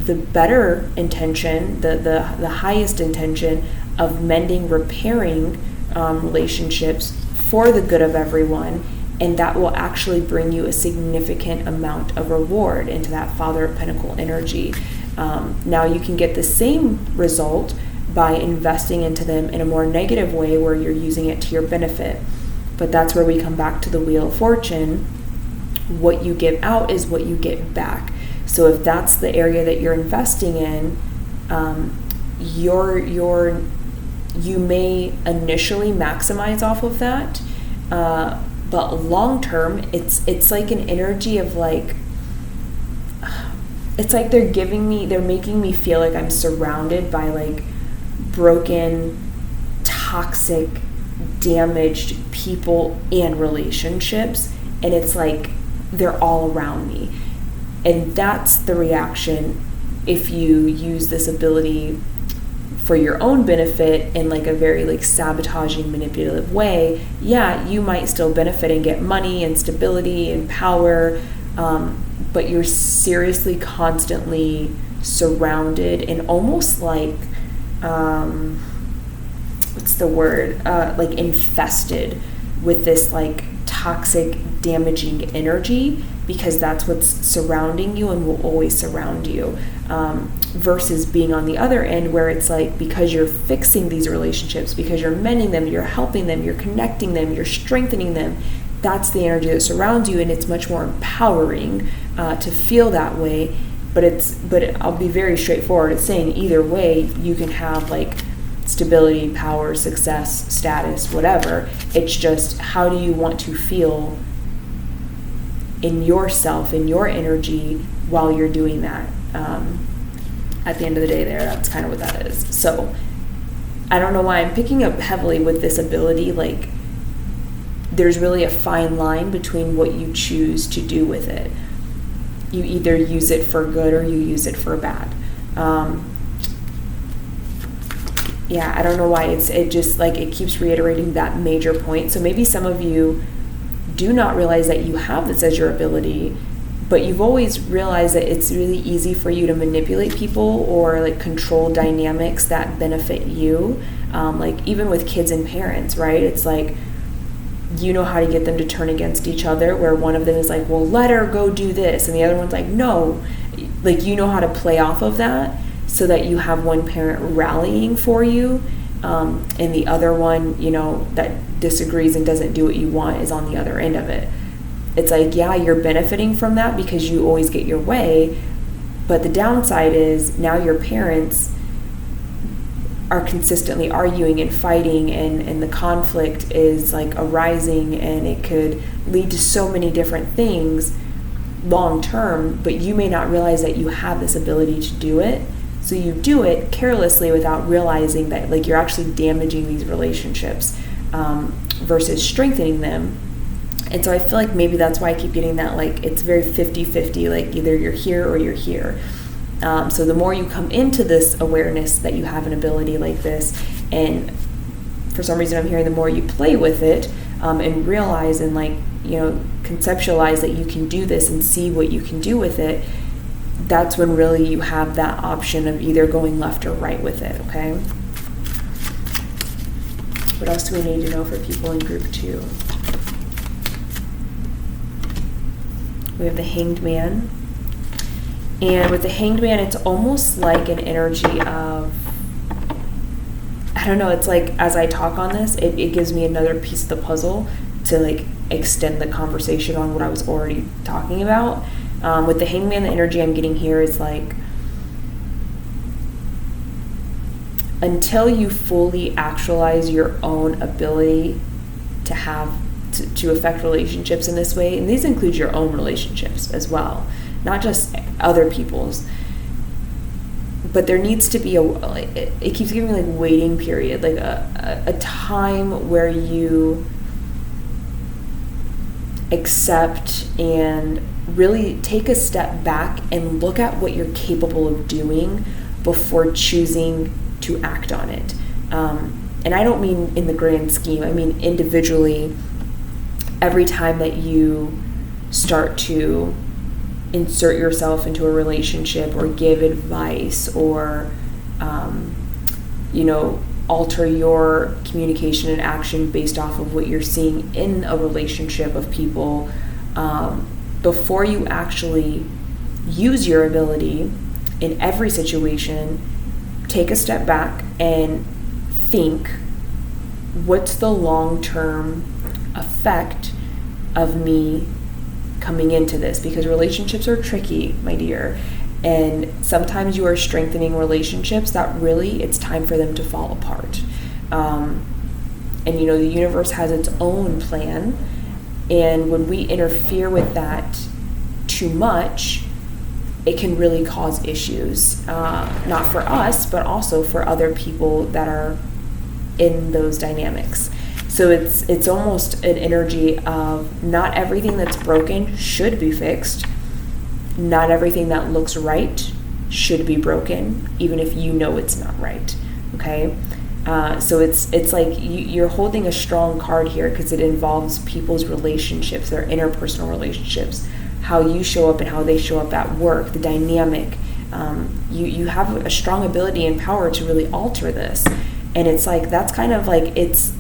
the better intention, the highest intention of mending, repairing relationships for the good of everyone, and that will actually bring you a significant amount of reward into that Father of Pentacle energy. Now you can get the same result by investing into them in a more negative way where you're using it to your benefit. But that's where we come back to the Wheel of Fortune. What you give out is what you get back. So if that's the area that you're investing in, you may initially maximize off of that, but long term, it's like an energy of like, it's like they're making me feel like I'm surrounded by like broken, toxic, damaged people and relationships, and it's like they're all around me. And that's the reaction if you use this ability for your own benefit in like a very like sabotaging, manipulative way. Yeah, you might still benefit and get money and stability and power, but you're seriously constantly surrounded and almost like what's the word, like infested with this like toxic, damaging energy, because that's what's surrounding you and will always surround you, versus being on the other end where it's like, because you're fixing these relationships, because you're mending them, you're helping them, you're connecting them, you're strengthening them, that's the energy that surrounds you, and it's much more empowering to feel that way. But I'll be very straightforward. It's saying either way you can have like stability, power, success, status, whatever. It's just, how do you want to feel in yourself, in your energy, while you're doing that? At the end of the day that's kind of what that is. So I don't know why I'm picking up heavily with this ability. Like, there's really a fine line between what you choose to do with it. You either use it for good or you use it for bad. Yeah, I don't know why it just like, it keeps reiterating that major point. So maybe some of you do not realize that you have this as your ability, but you've always realized that it's really easy for you to manipulate people or like control dynamics that benefit you. Like even with kids and parents, right? It's like, you know how to get them to turn against each other, where one of them is like, well, let her go do this, and the other one's like, no. Like, you know how to play off of that so that you have one parent rallying for you, and the other one, you know, that disagrees and doesn't do what you want is on the other end of it. It's like, yeah, you're benefiting from that because you always get your way, but the downside is now your parents are consistently arguing and fighting, and the conflict is like arising, and it could lead to so many different things long term, but you may not realize that you have this ability to do it. So you do it carelessly without realizing that like you're actually damaging these relationships versus strengthening them. And so I feel like maybe that's why I keep getting that, like, it's very 50-50, like either you're here or you're here. So the more you come into this awareness that you have an ability like this, and for some reason I'm hearing the more you play with it and realize and like, you know, conceptualize that you can do this and see what you can do with it, that's when really you have that option of either going left or right with it, okay? What else do we need to know for people in group 2? We have the Hanged Man. And with the Hanged Man, it's almost like an energy of, I don't know, it's like as I talk on this, it gives me another piece of the puzzle to like extend the conversation on what I was already talking about. With the Hanged Man, the energy I'm getting here is like, until you fully actualize your own ability to have to affect relationships in this way, and these include your own relationships as well, not just other people's, but there needs to be it keeps giving me like waiting period, like a time where you accept and really take a step back and look at what you're capable of doing before choosing to act on it. And I don't mean in the grand scheme, I mean individually. Every time that you start to insert yourself into a relationship or give advice or, alter your communication and action based off of what you're seeing in a relationship of people, before you actually use your ability in every situation, take a step back and think, what's the long-term effect of me coming into this? Because relationships are tricky, my dear. And sometimes you are strengthening relationships that really it's time for them to fall apart. And the universe has its own plan. And when we interfere with that too much, it can really cause issues, not for us, but also for other people that are in those dynamics. So it's almost an energy of not everything that's broken should be fixed. Not everything that looks right should be broken, even if you know it's not right. Okay, so it's like you're holding a strong card here because it involves people's relationships, their interpersonal relationships, how you show up and how they show up at work, the dynamic. You have a strong ability and power to really alter this, and it's like that's kind of like it's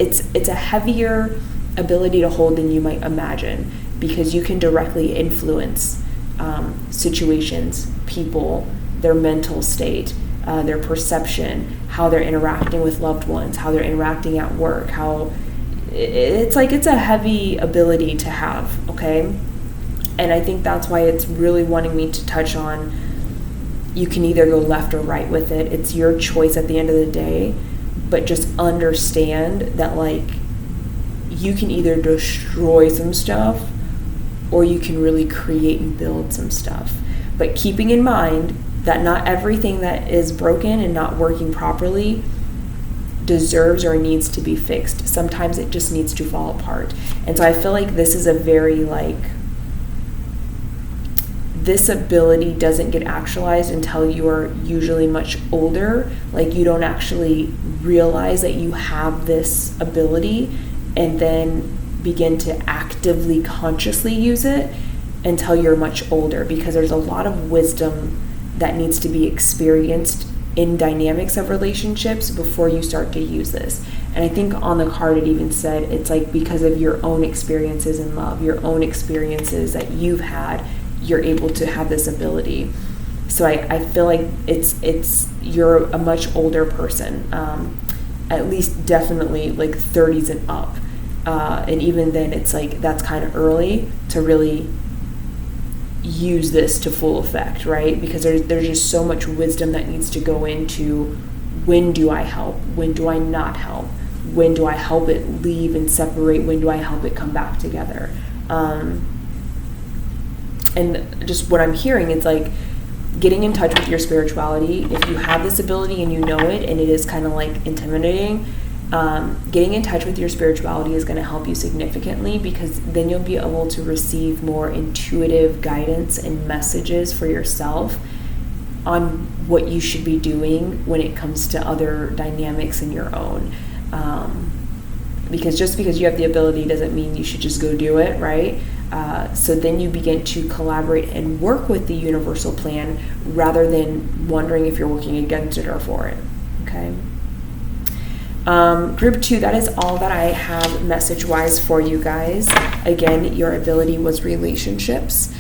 a heavier ability to hold than you might imagine, because you can directly influence situations, people, their mental state, their perception, how they're interacting with loved ones, how they're interacting at work, how it's a heavy ability to have, okay? And I think that's why it's really wanting me to touch on, you can either go left or right with it. It's your choice at the end of the day, but just understand that you can either destroy some stuff or you can really create and build some stuff. But keeping in mind that not everything that is broken and not working properly deserves or needs to be fixed. Sometimes it just needs to fall apart. And so I feel like this is a very this ability doesn't get actualized until you are usually much older. You don't actually realize that you have this ability and then begin to actively, consciously use it until you're much older, because there's a lot of wisdom that needs to be experienced in dynamics of relationships before you start to use this. And I think on the card it even said it's because of your own experiences in love, your own experiences that you've had, you're able to have this ability. So I feel like you're a much older person, at least definitely 30s and up. And even then it's that's kind of early to really use this to full effect, right? Because there's just so much wisdom that needs to go into, when do I help? When do I not help? When do I help it leave and separate? When do I help it come back together? And just what I'm hearing, it's getting in touch with your spirituality. If you have this ability and you know it, and it is kind of intimidating, getting in touch with your spirituality is going to help you significantly, because then you'll be able to receive more intuitive guidance and messages for yourself on what you should be doing when it comes to other dynamics in your own. Because just because you have the ability doesn't mean you should just go do it, right? So then you begin to collaborate and work with the universal plan rather than wondering if you're working against it or for it, okay? Group 2, that is all that I have message-wise for you guys. Again, your ability was relationships.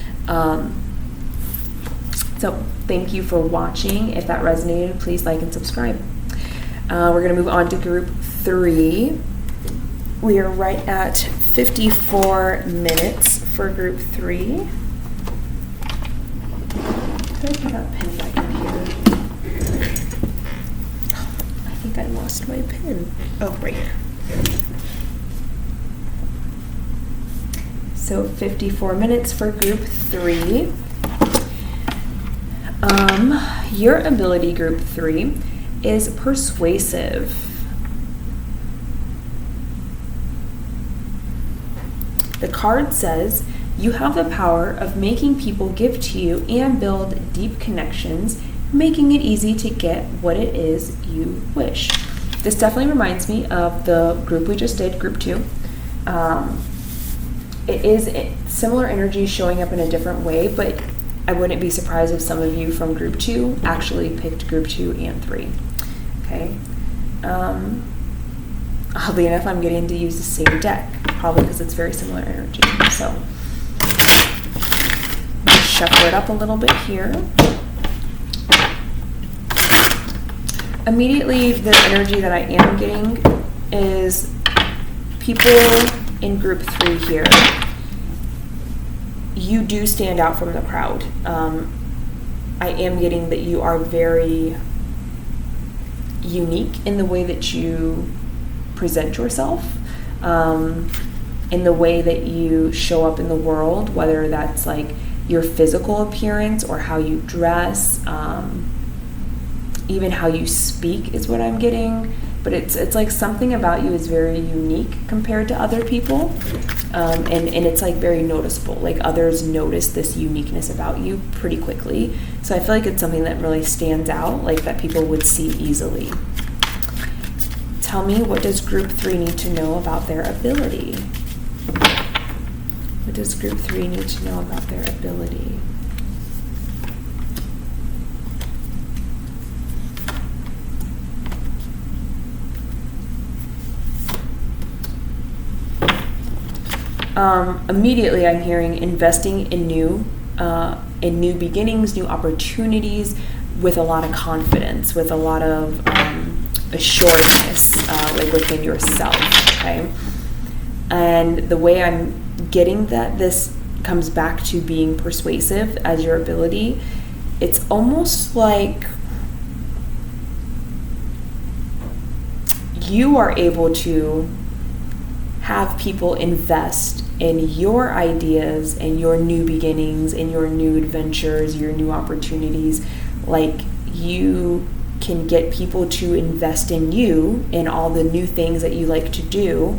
So thank you for watching. If that resonated, please like and subscribe. We're going to move on to group 3. We are right at 54 minutes for group 3. Did I put that pen back in here? I think I lost my pen. Oh, right here. So 54 minutes for group 3. Your ability, group 3, is persuasive. The card says, you have the power of making people give to you and build deep connections, making it easy to get what it is you wish. This definitely reminds me of the group we just did, group 2. it is similar energy showing up in a different way, but I wouldn't be surprised if some of you from group 2 actually picked group 2 and 3. Okay. Oddly enough, I'm getting to use the same deck, probably because it's very similar energy. So shuffle it up a little bit here. Immediately, the energy that I am getting is people in group 3 here. You do stand out from the crowd. I am getting that you are very unique in the way that you present yourself, in the way that you show up in the world, whether that's like your physical appearance or how you dress, even how you speak is what I'm getting. But it's like something about you is very unique compared to other people, and it's like very noticeable. Like others notice this uniqueness about you pretty quickly. So I feel like it's something that really stands out, like that people would see easily. Tell me, what does group 3 need to know about their ability? What does group 3 need to know about their ability? Immediately I'm hearing investing in new beginnings, new opportunities, with a lot of confidence, with a lot of assuredness, like within yourself, okay? And the way I'm getting that this comes back to being persuasive as your ability, it's almost like you are able to have people invest in your ideas and your new beginnings and your new adventures, your new opportunities. Like you can get people to invest in you and all the new things that you like to do,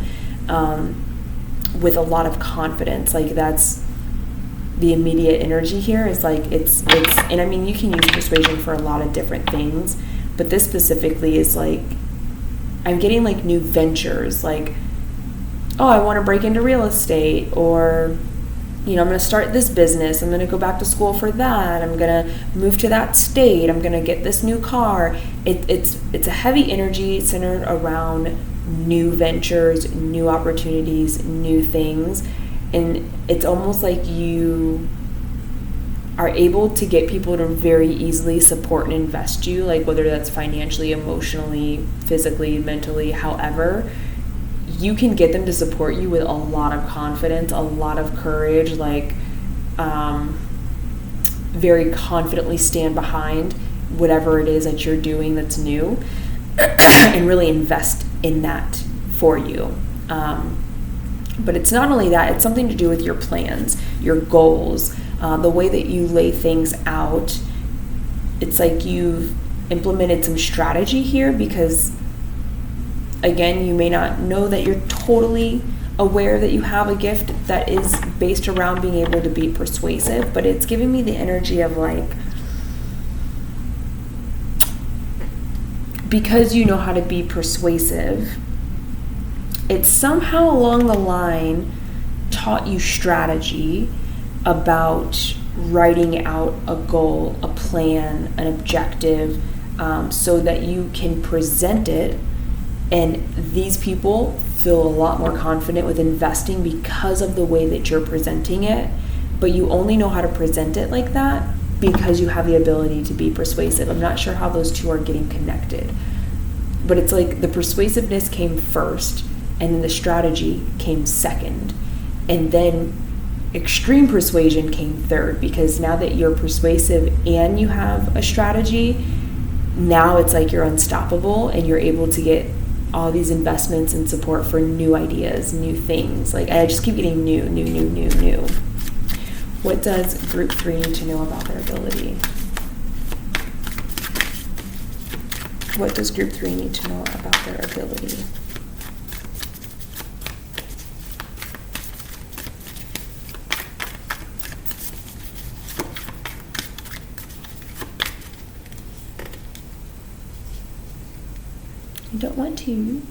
with a lot of confidence. Like that's the immediate energy here is like it's and I mean you can use persuasion for a lot of different things, but this specifically is like I'm getting like new ventures, like, oh, I want to break into real estate, or I'm going to start this business, I'm going to go back to school for that, I'm going to move to that state, I'm going to get this new car. It's a heavy energy centered around new ventures, new opportunities, new things, and it's almost like you are able to get people to very easily support and invest you, like whether that's financially, emotionally, physically, mentally, however. You can get them to support you with a lot of confidence, a lot of courage, like very confidently stand behind whatever it is that you're doing that's new and really invest in that for you. But it's not only that, it's something to do with your plans, your goals, the way that you lay things out. It's like you've implemented some strategy here because, again, you may not know that you're totally aware that you have a gift that is based around being able to be persuasive, but it's giving me the energy of like, because you know how to be persuasive, it's somehow along the line taught you strategy about writing out a goal, a plan, an objective, so that you can present it. And these people feel a lot more confident with investing because of the way that you're presenting it. But you only know how to present it like that because you have the ability to be persuasive. I'm not sure how those two are getting connected. But it's like the persuasiveness came first, and then the strategy came second. And then extreme persuasion came third, because now that you're persuasive and you have a strategy, now it's like you're unstoppable and you're able to get all these investments and support for new ideas, new things. Like I just keep getting new. What does group 3 need to know about their ability? What does group 3 need to know about their ability? I don't want to,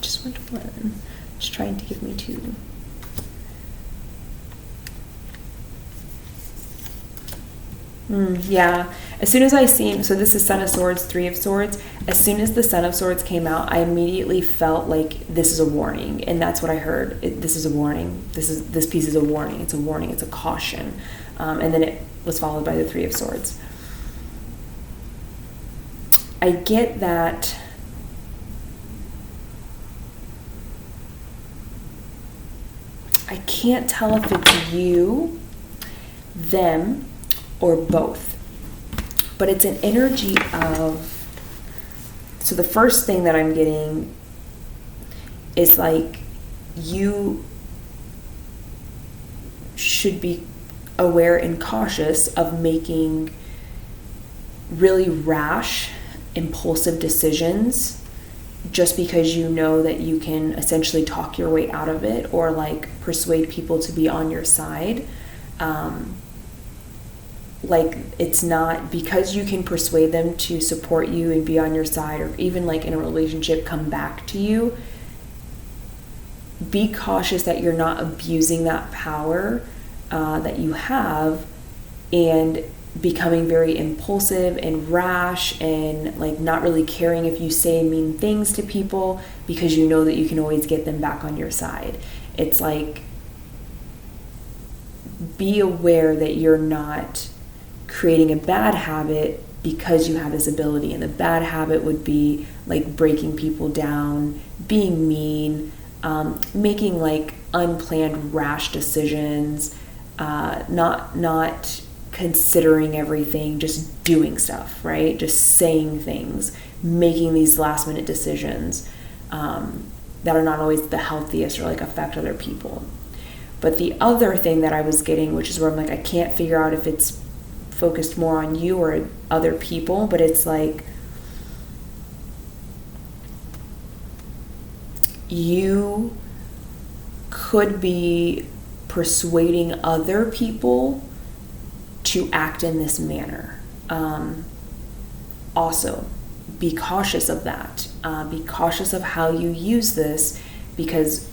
just want one. Just trying to give me 2. Yeah. As soon as I seen, so this is Son of Swords, Three of Swords. As soon as the Son of Swords came out, I immediately felt like this is a warning, and that's what I heard. This is a warning. This piece is a warning. It's a warning. It's a caution. And then it was followed by the Three of Swords. I get that. I can't tell if it's you, them, or both. But it's an energy of, so the first thing that I'm getting is like you should be aware and cautious of making really rash, impulsive decisions just because you know that you can essentially talk your way out of it or like persuade people to be on your side. Like it's not because you can persuade them to support you and be on your side, or even like in a relationship come back to you. Be cautious that you're not abusing that power that you have and becoming very impulsive and rash and like not really caring if you say mean things to people because you know that you can always get them back on your side. It's like, be aware that you're not creating a bad habit because you have this ability, and the bad habit would be like breaking people down, being mean, making like unplanned rash decisions, not considering everything, just doing stuff, right? Just saying things, making these last minute decisions that are not always the healthiest or like affect other people. But the other thing that I was getting, which is where I'm like, I can't figure out if it's focused more on you or other people, but it's like you could be persuading other people to act in this manner. Also, be cautious of that. Be cautious of how you use this, because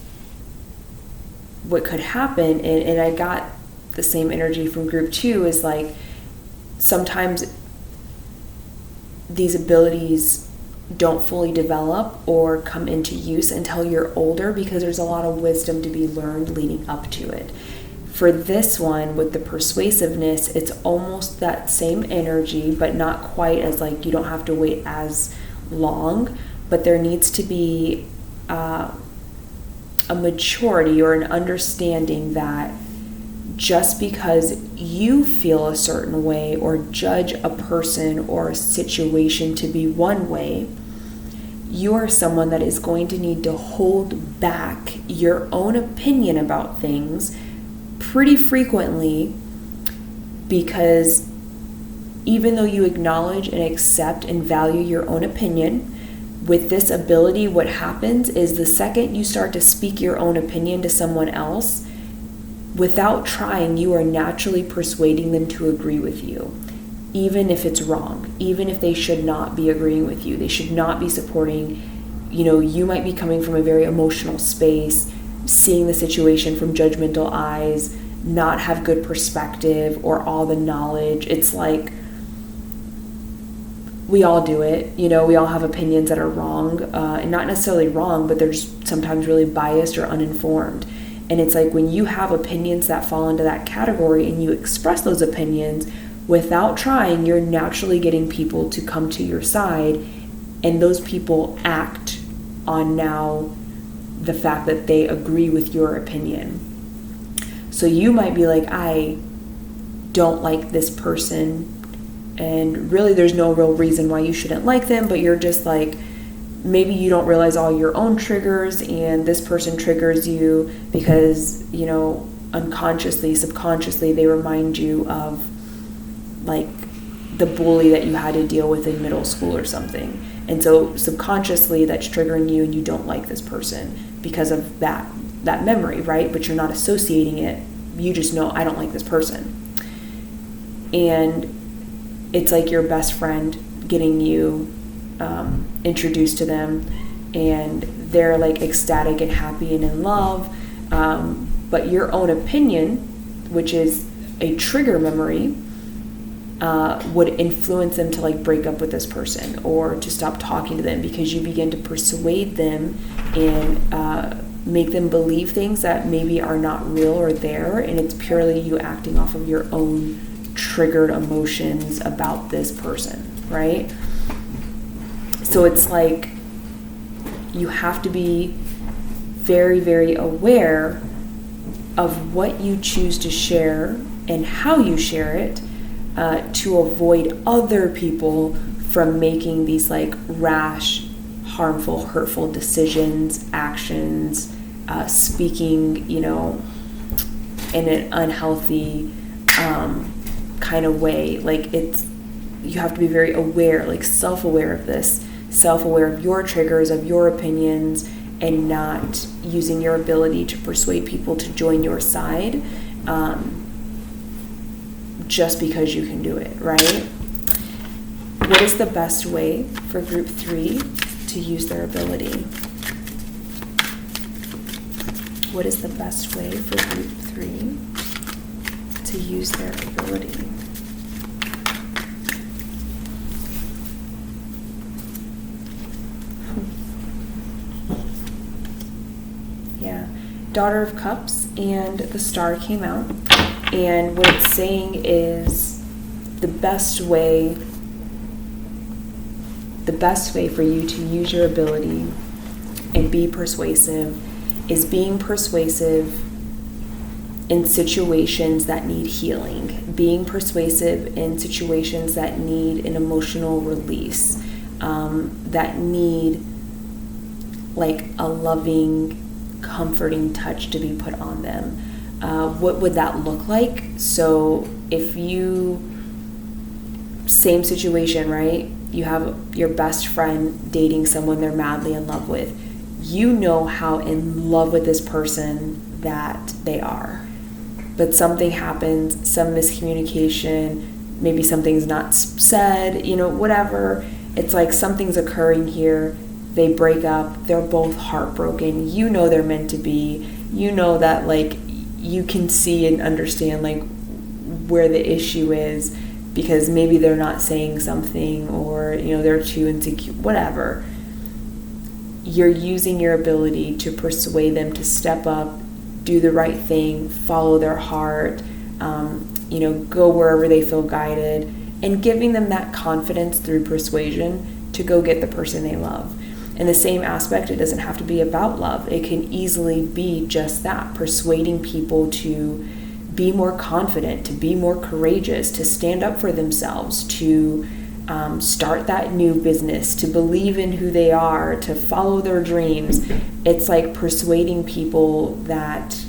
what could happen, and I got the same energy from group 2, is like sometimes these abilities don't fully develop or come into use until you're older, because there's a lot of wisdom to be learned leading up to it. For this one, with the persuasiveness, it's almost that same energy, but not quite as like, you don't have to wait as long, but there needs to be a maturity or an understanding that just because you feel a certain way or judge a person or a situation to be one way, you are someone that is going to need to hold back your own opinion about things pretty frequently, because even though you acknowledge and accept and value your own opinion, with this ability, what happens is the second you start to speak your own opinion to someone else, without trying, you are naturally persuading them to agree with you, even if it's wrong, even if they should not be agreeing with you. They should not be supporting, you might be coming from a very emotional space, seeing the situation from judgmental eyes, not have good perspective or all the knowledge. It's like, we all do it, we all have opinions that are wrong, and not necessarily wrong, but they're just sometimes really biased or uninformed. And it's like, when you have opinions that fall into that category and you express those opinions without trying, you're naturally getting people to come to your side, and those people act on now the fact that they agree with your opinion. So you might be like, I don't like this person, and really there's no real reason why you shouldn't like them, but you're just like, maybe you don't realize all your own triggers, and this person triggers you because, unconsciously, subconsciously, they remind you of like the bully that you had to deal with in middle school or something. And so subconsciously that's triggering you, and you don't like this person because of that memory, right? But you're not associating it. You just know, I don't like this person. And it's like your best friend getting you introduced to them, and they're like ecstatic and happy and in love, but your own opinion, which is a trigger memory, would influence them to like break up with this person or to stop talking to them, because you begin to persuade them and make them believe things that maybe are not real or there, and it's purely you acting off of your own triggered emotions about this person, right? So it's like you have to be very, very aware of what you choose to share and how you share it, to avoid other people from making these like rash, harmful, hurtful decisions, actions, speaking, you know, in an unhealthy kind of way. Like you have to be very aware, like self-aware of this, self-aware of your triggers, of your opinions, and not using your ability to persuade people to join your side just because you can do it, right? What is the best way for group 3 to use their ability? What is the best way for group 3 to use their ability? Yeah, Daughter of Cups and the Star came out, and what it's saying is the best way for you to use your ability and be persuasive is being persuasive in situations that need healing, being persuasive in situations that need an emotional release, that need like a loving, comforting touch to be put on them. What would that look like? So if same situation, right? You have your best friend dating someone they're madly in love with. You know how in love with this person that they are. But something happens, some miscommunication, maybe something's not said, you know, whatever. It's like something's occurring here. They break up. They're both heartbroken. You know they're meant to be. You know that, like, you can see and understand, like, where the issue is, because maybe they're not saying something, or, you know, they're too insecure, whatever. You're using your ability to persuade them to step up, do the right thing, follow their heart, you know, go wherever they feel guided, and giving them that confidence through persuasion to go get the person they love. In the same aspect, it doesn't have to be about love. It can easily be just that, persuading people to be more confident, to be more courageous, to stand up for themselves, to start that new business, to believe in who they are, to follow their dreams. It's like persuading people that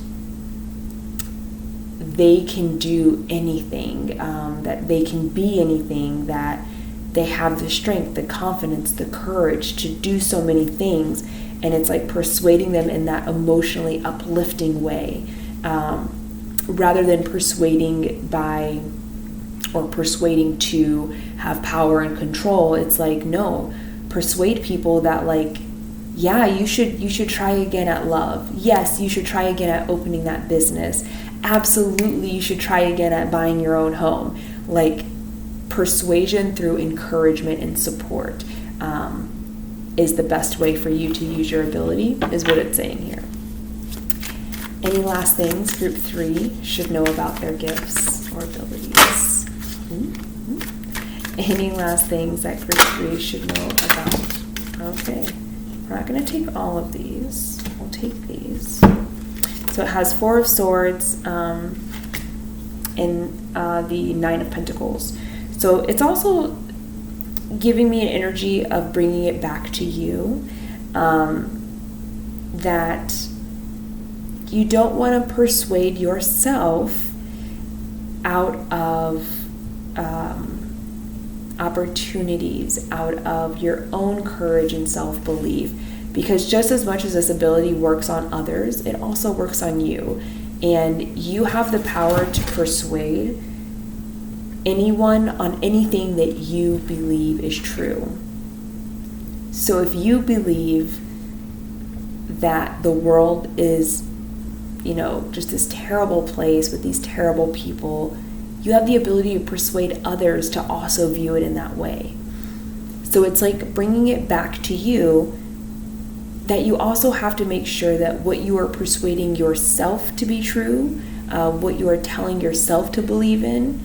they can do anything, that they can be anything, that they have the strength, the confidence, the courage to do so many things. And it's like persuading them in that emotionally uplifting way, rather than persuading to have power and control. It's like, no, persuade people that, like, yeah, you should try again at love. Yes, you should try again at opening that business. Absolutely, you should try again at buying your own home. Like, persuasion through encouragement and support is the best way for you to use your ability, is what it's saying here. Any last things group 3 should know about their gifts or abilities? Any last things that group 3 should know about? Okay, we're not going to take all of these. We'll take these. So it has 4 of Swords and the 9 of Pentacles. So it's also giving me an energy of bringing it back to you, that you don't want to persuade yourself out of opportunities, out of your own courage and self-belief, because just as much as this ability works on others, it also works on you, and you have the power to persuade anyone on anything that you believe is true. So if you believe that the world is, you know, just this terrible place with these terrible people, you have the ability to persuade others to also view it in that way. So it's like bringing it back to you that you also have to make sure that what you are persuading yourself to be true, what you are telling yourself to believe in,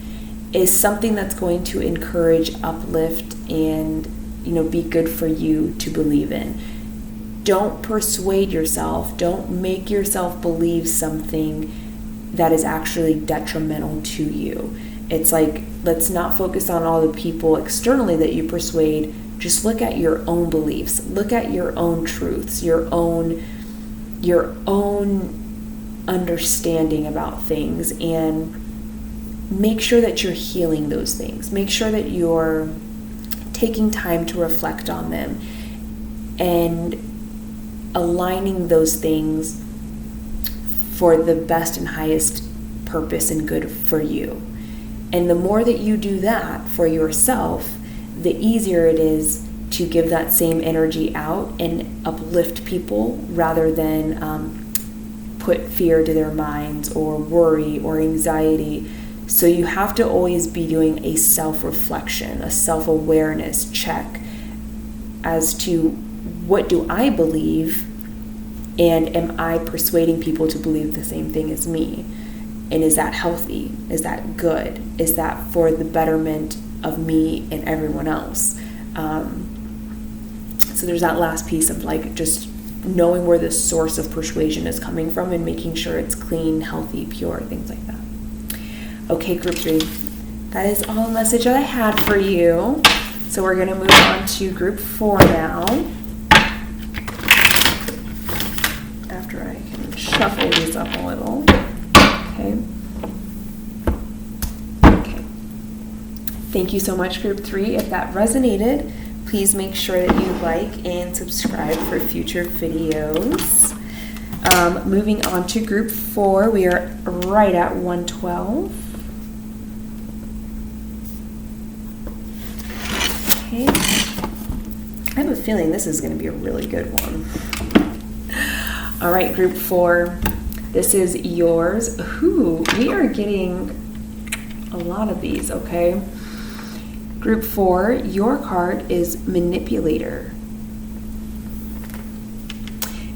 is something that's going to encourage, uplift, and be good for you to believe in. Don't persuade yourself, don't make yourself believe something that is actually detrimental to you. It's like, let's not focus on all the people externally that you persuade. Just look at your own beliefs, look at your own truths, your own understanding about things, and make sure that you're healing those things. Make sure that you're taking time to reflect on them and aligning those things for the best and highest purpose and good for you. And the more that you do that for yourself, the easier it is to give that same energy out and uplift people rather than put fear to their minds or worry or anxiety. So you have to always be doing a self-reflection, a self-awareness check as to what do I believe, and am I persuading people to believe the same thing as me? And is that healthy? Is that good? Is that for the betterment of me and everyone else? So there's that last piece of like just knowing where the source of persuasion is coming from and making sure it's clean, healthy, pure, things like that. Okay, group 3, that is all the message that I had for you. So we're going to move on to group 4 now. After I can shuffle these up a little. Okay. Thank you so much, group 3. If that resonated, please make sure that you like and subscribe for future videos. Moving on to group 4, we are right at 112. Okay. I have a feeling this is going to be a really good one. All right, group 4, this is yours. Ooh, we are getting a lot of these, okay? Group 4, your card is Manipulator.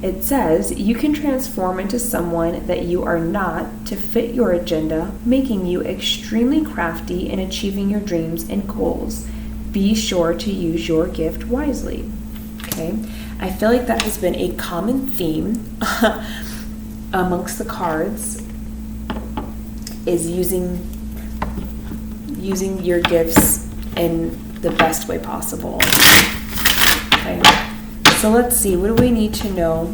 It says, you can transform into someone that you are not to fit your agenda, making you extremely crafty in achieving your dreams and goals. Be sure to use your gift wisely. Okay, I feel like that has been a common theme amongst the cards, is using your gifts in the best way possible. Okay, so let's see, what do we need to know?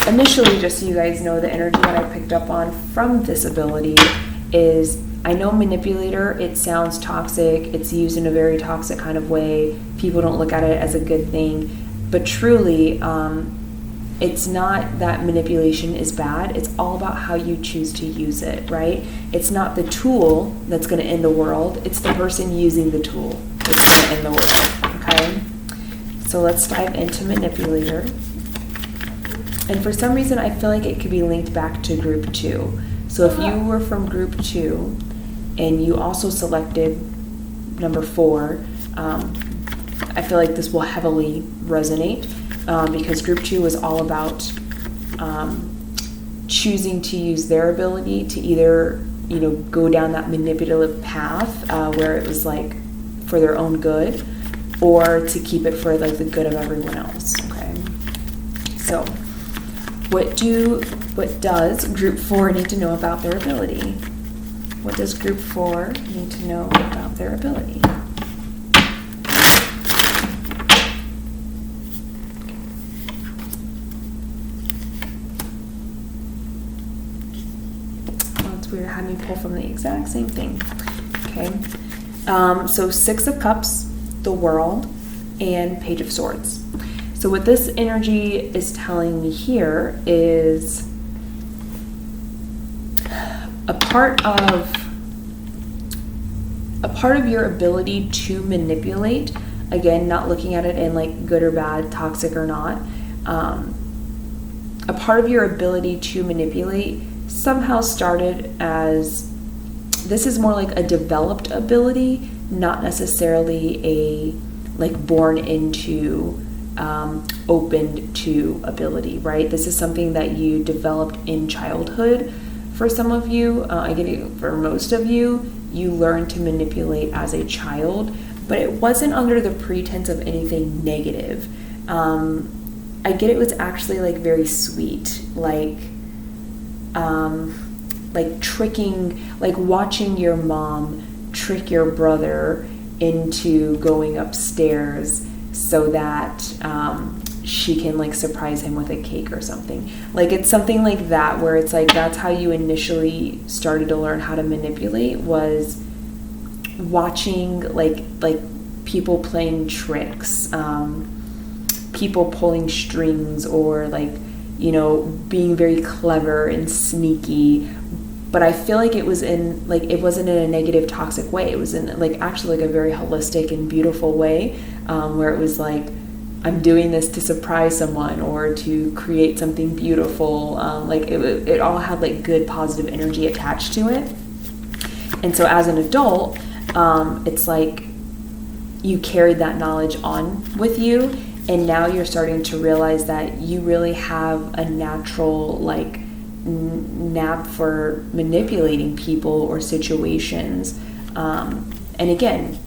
Initially, just so you guys know, the energy that I picked up on from this ability is, I know Manipulator, it sounds toxic, it's used in a very toxic kind of way, people don't look at it as a good thing, but truly, it's not that manipulation is bad, it's all about how you choose to use it, right? It's not the tool that's going to end the world, it's the person using the tool that's going to end the world, okay? So let's dive into Manipulator. And for some reason, I feel like it could be linked back to group 2. So if you were from group 2, and you also selected number 4, I feel like this will heavily resonate because group 2 is all about choosing to use their ability to either go down that manipulative path where it was like for their own good, or to keep it for like the good of everyone else. Okay, so what does group 4 need to know about their ability? What does group 4 need to know about their ability? Oh, it's weird, it had me pull from the exact same thing. Okay, so 6 of Cups, the World, and Page of Swords. So what this energy is telling me here is a part of your ability to manipulate, again, not looking at it in like good or bad, toxic or not, a part of your ability to manipulate somehow started as this is more like a developed ability, not necessarily a like born into, opened to ability, right? This is something that you developed in childhood. For some of you, I get it, for most of you, you learned to manipulate as a child, but it wasn't under the pretense of anything negative. I get it was actually like very sweet, like tricking, like watching your mom trick your brother into going upstairs so that she can like surprise him with a cake or something. Like it's something like that, where it's like that's how you initially started to learn how to manipulate, was watching like people playing tricks, people pulling strings, or like, you know, being very clever and sneaky. But I feel like it was in like, it wasn't in a negative, toxic way. It was in like actually like a very holistic and beautiful way, where it was like, I'm doing this to surprise someone or to create something beautiful. Like it all had like good positive energy attached to it. And so as an adult, it's like you carried that knowledge on with you, and now you're starting to realize that you really have a natural like knack for manipulating people or situations. And again,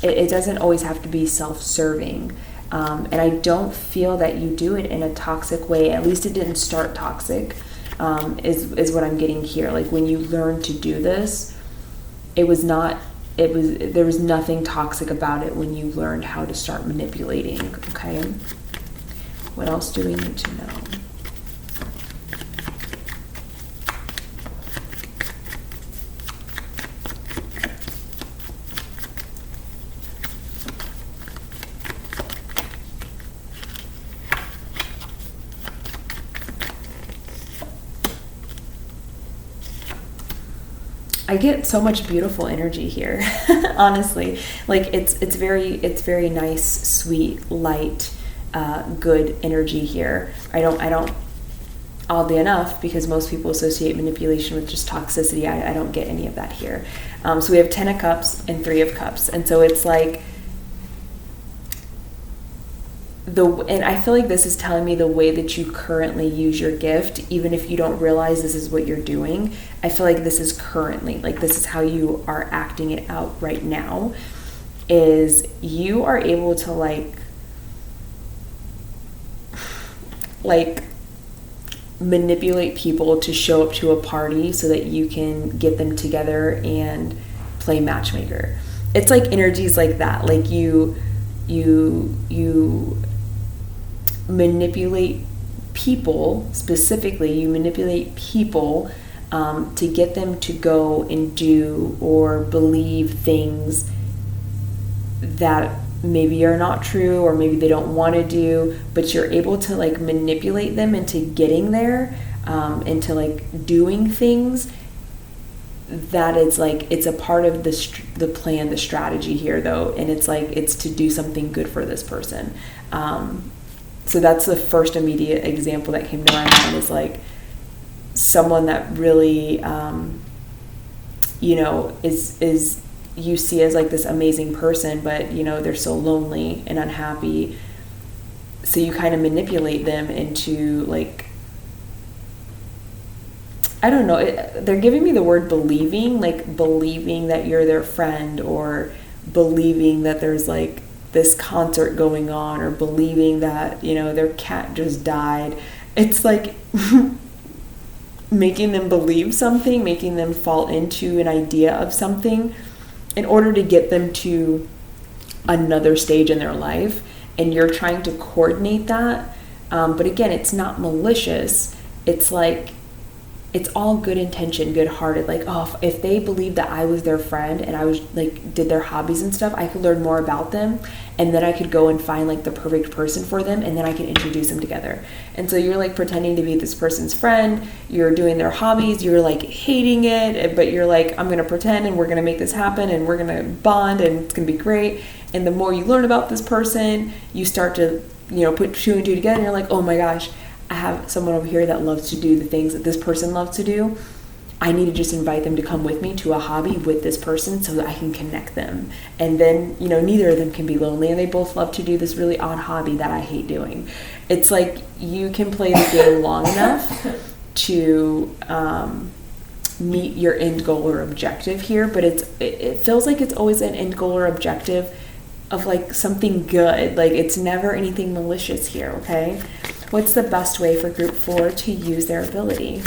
it doesn't always have to be self-serving. And I don't feel that you do it in a toxic way. At least it didn't start toxic, is what I'm getting here. Like when you learn to do this, there was nothing toxic about it when you learned how to start manipulating. Okay. What else do we need to know? I get so much beautiful energy here, honestly. Like it's very nice, sweet, light, good energy here. I don't, oddly enough, because most people associate manipulation with just toxicity, I don't get any of that here. So we have 10 of Cups and 3 of Cups, and so it's like and I feel like this is telling me the way that you currently use your gift, even if you don't realize this is what you're doing. I feel like this is currently, like this is how you are acting it out right now, is you are able to like manipulate people to show up to a party so that you can get them together and play matchmaker. It's like energies like that. Like you manipulate people, specifically you manipulate people to get them to go and do or believe things that maybe are not true, or maybe they don't want to do, but you're able to like manipulate them into getting there, into like doing things that it's like it's a part of the plan, the strategy here though, and it's like it's to do something good for this person. So that's the first immediate example that came to my mind, is like someone that really you know is you see as like this amazing person, but you know they're so lonely and unhappy, so you kind of manipulate them into like, I don't know, they're giving me the word believing, like believing that you're their friend, or believing that there's like this concert going on, or believing that, you know, their cat just died. It's like making them believe something, making them fall into an idea of something in order to get them to another stage in their life. And you're trying to coordinate that. But again, it's not malicious. It's like, it's all good intention, good-hearted. Like, oh, if they believed that I was their friend and I was like did their hobbies and stuff, I could learn more about them, and then I could go and find like the perfect person for them, and then I can introduce them together. And so you're like pretending to be this person's friend, you're doing their hobbies, you're like hating it, but you're like, I'm gonna pretend and we're gonna make this happen and we're gonna bond and it's gonna be great. And the more you learn about this person, you start to, you know, put 2 and 2 together, and you're like, oh my gosh, I have someone over here that loves to do the things that this person loves to do. I need to just invite them to come with me to a hobby with this person so that I can connect them. And then, neither of them can be lonely, and they both love to do this really odd hobby that I hate doing. It's like you can play the game long enough to meet your end goal or objective here, but it feels like it's always an end goal or objective of like something good. Like it's never anything malicious here, okay? What's the best way for group 4 to use their ability?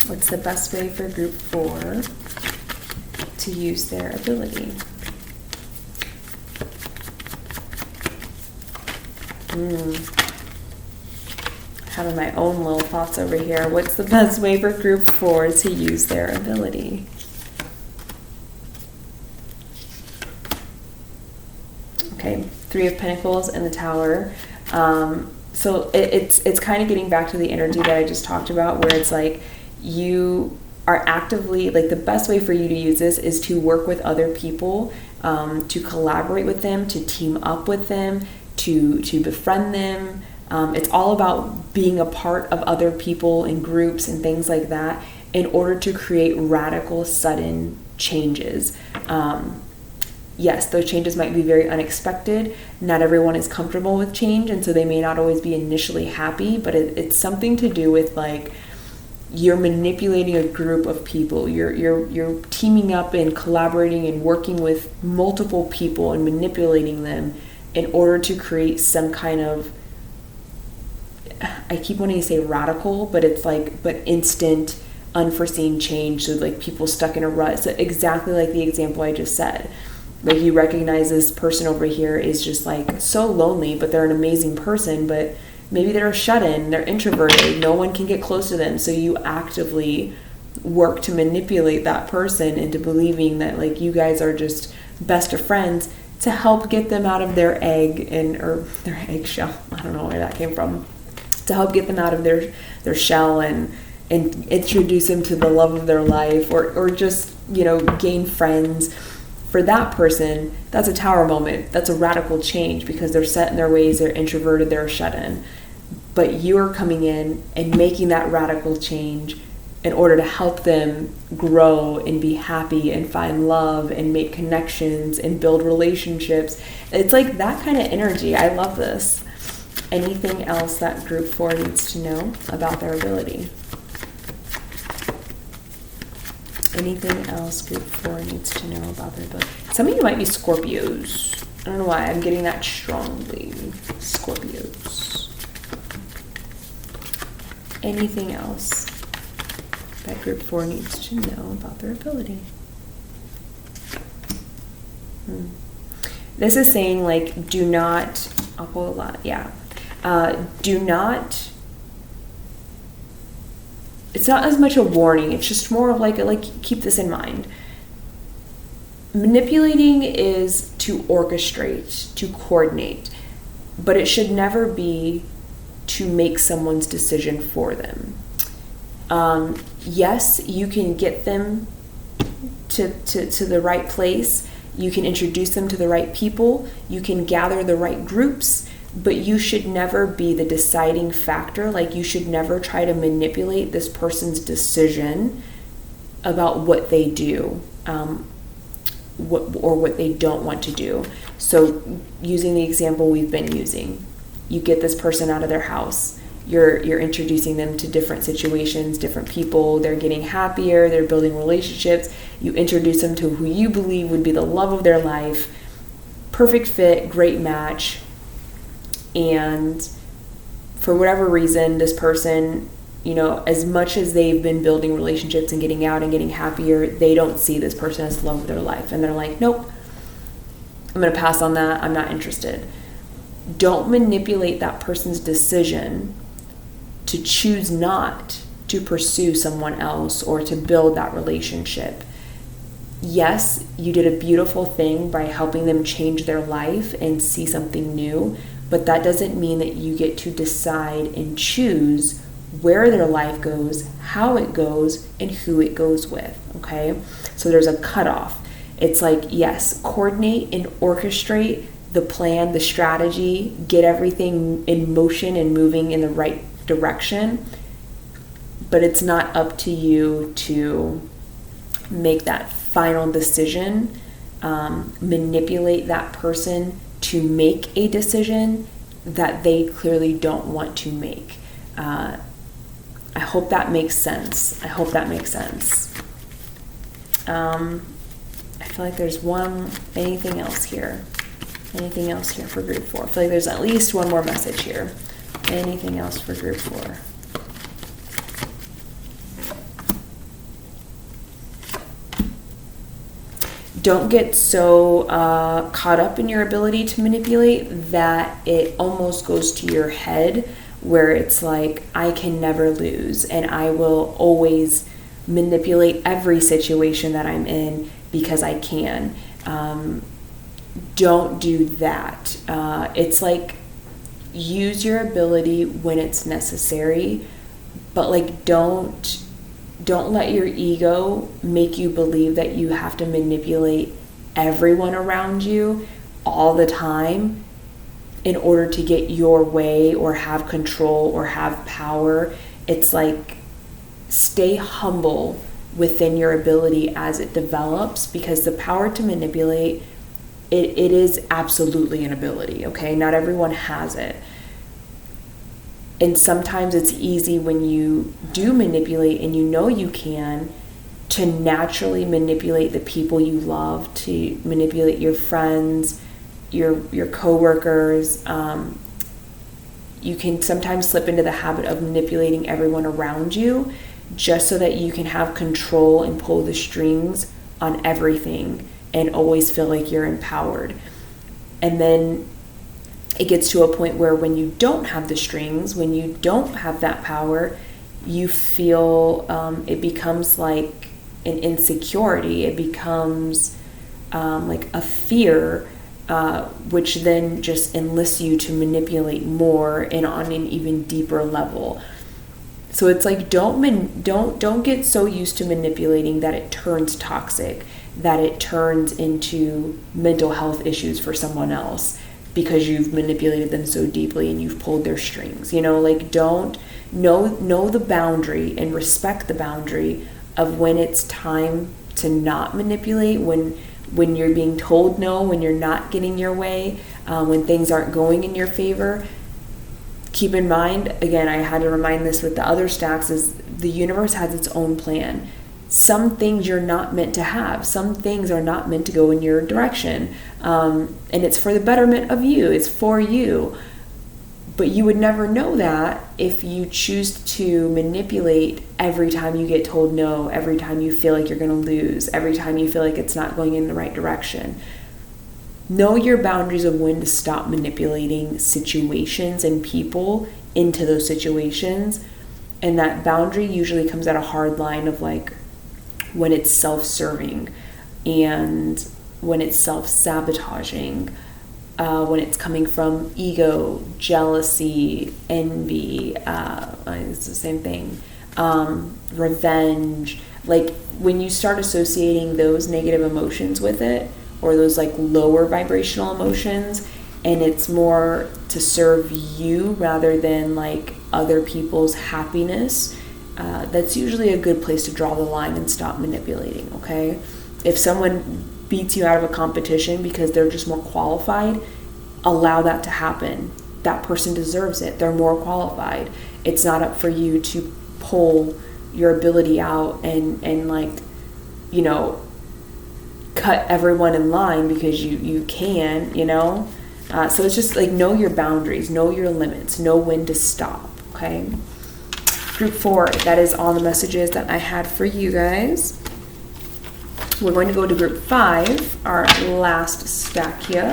What's the best way for group 4 to use their ability? Having my own little thoughts over here. What's the best way for group 4 to use their ability? Okay, 3 of Pentacles and the Tower. So it's kind of getting back to the energy that I just talked about, where it's like you are actively, like the best way for you to use this is to work with other people, to collaborate with them, to team up with them, to befriend them. It's all about being a part of other people and groups and things like that in order to create radical, sudden changes. Yes, those changes might be very unexpected. Not everyone is comfortable with change, and so they may not always be initially happy, but it's something to do with like you're manipulating a group of people. You're teaming up and collaborating and working with multiple people and manipulating them in order to create some kind of, I keep wanting to say radical, but it's like, but instant, unforeseen change. So like people stuck in a rut. So exactly like the example I just said. Like you recognize this person over here is just like so lonely, but they're an amazing person, but maybe they're shut in, they're introverted, no one can get close to them. So you actively work to manipulate that person into believing that like you guys are just best of friends to help get them out of their egg or their eggshell. I don't know where that came from. To help get them out of their shell and introduce them to the love of their life, or just, gain friends. For that person, that's a Tower moment. That's a radical change because they're set in their ways, they're introverted, they're shut in. But you're coming in and making that radical change in order to help them grow and be happy and find love and make connections and build relationships. It's like that kind of energy. I love this. Anything else that group 4 needs to know about their ability? Anything else group 4 needs to know about their ability? Some of you might be Scorpios. I don't know why I'm getting that strongly. Scorpios. Anything else that group 4 needs to know about their ability? This is saying like, do not, I'll pull a lot, yeah. Do not, it's not as much a warning, it's just more of like keep this in mind. Manipulating is to orchestrate, to coordinate, but it should never be to make someone's decision for them. Yes, you can get them to the right place, you can introduce them to the right people, you can gather the right groups, but you should never be the deciding factor. Like you should never try to manipulate this person's decision about what they do, what they don't want to do. So using the example we've been using, you get this person out of their house, you're introducing them to different situations, different people, they're getting happier, they're building relationships, you introduce them to who you believe would be the love of their life, perfect fit, great match, and for whatever reason, this person, as much as they've been building relationships and getting out and getting happier, they don't see this person as the love of their life. And they're like, nope, I'm going to pass on that. I'm not interested. Don't manipulate that person's decision to choose not to pursue someone else or to build that relationship. Yes, you did a beautiful thing by helping them change their life and see something new, but that doesn't mean that you get to decide and choose where their life goes, how it goes, and who it goes with, okay? So there's a cutoff. It's like, yes, coordinate and orchestrate the plan, the strategy, get everything in motion and moving in the right direction, but it's not up to you to make that final decision, manipulate that person to make a decision that they clearly don't want to make. I hope that makes sense. I feel like there's anything else here for group 4? I feel like there's at least one more message here. Anything else for group 4? Don't get so caught up in your ability to manipulate that it almost goes to your head, where it's like, I can never lose and I will always manipulate every situation that I'm in because I can. Don't do that. It's like, use your ability when it's necessary, but like don't let your ego make you believe that you have to manipulate everyone around you all the time in order to get your way or have control or have power. It's like, stay humble within your ability as it develops, because the power to manipulate, it is absolutely an ability, okay? Not everyone has it. And sometimes it's easy when you do manipulate and you know you can, to naturally manipulate the people you love, to manipulate your friends, your coworkers. You can sometimes slip into the habit of manipulating everyone around you just so that you can have control and pull the strings on everything and always feel like you're empowered. And then it gets to a point where when you don't have the strings, when you don't have that power, you feel it becomes like an insecurity. It becomes like a fear, which then just enlists you to manipulate more and on an even deeper level. So it's like, don't get so used to manipulating that it turns toxic, that it turns into mental health issues for someone else because you've manipulated them so deeply and you've pulled their strings. Like, don't know the boundary and respect the boundary of when it's time to not manipulate, when you're being told no, when you're not getting your way, when things aren't going in your favor. Keep in mind, again, I had to remind this with the other stacks, is the universe has its own plan. Some things you're not meant to have. Some things are not meant to go in your direction. And it's for the betterment of you. It's for you. But you would never know that if you choose to manipulate every time you get told no, every time you feel like you're going to lose, every time you feel like it's not going in the right direction. Know your boundaries of when to stop manipulating situations and people into those situations. And that boundary usually comes at a hard line of like when it's self-serving and when it's self-sabotaging, when it's coming from ego, jealousy, envy, it's the same thing, revenge. Like when you start associating those negative emotions with it, or those like lower vibrational emotions, and it's more to serve you rather than like other people's happiness, that's usually a good place to draw the line and stop manipulating, okay? If someone beats you out of a competition because they're just more qualified, allow that to happen. That person deserves it. They're more qualified. It's not up for you to pull your ability out and like, cut everyone in line because you can, so it's just like, know your boundaries, know your limits, know when to stop, okay? Group 4, that is all the messages that I had for you guys. We're going to go to group 5, our last stack here.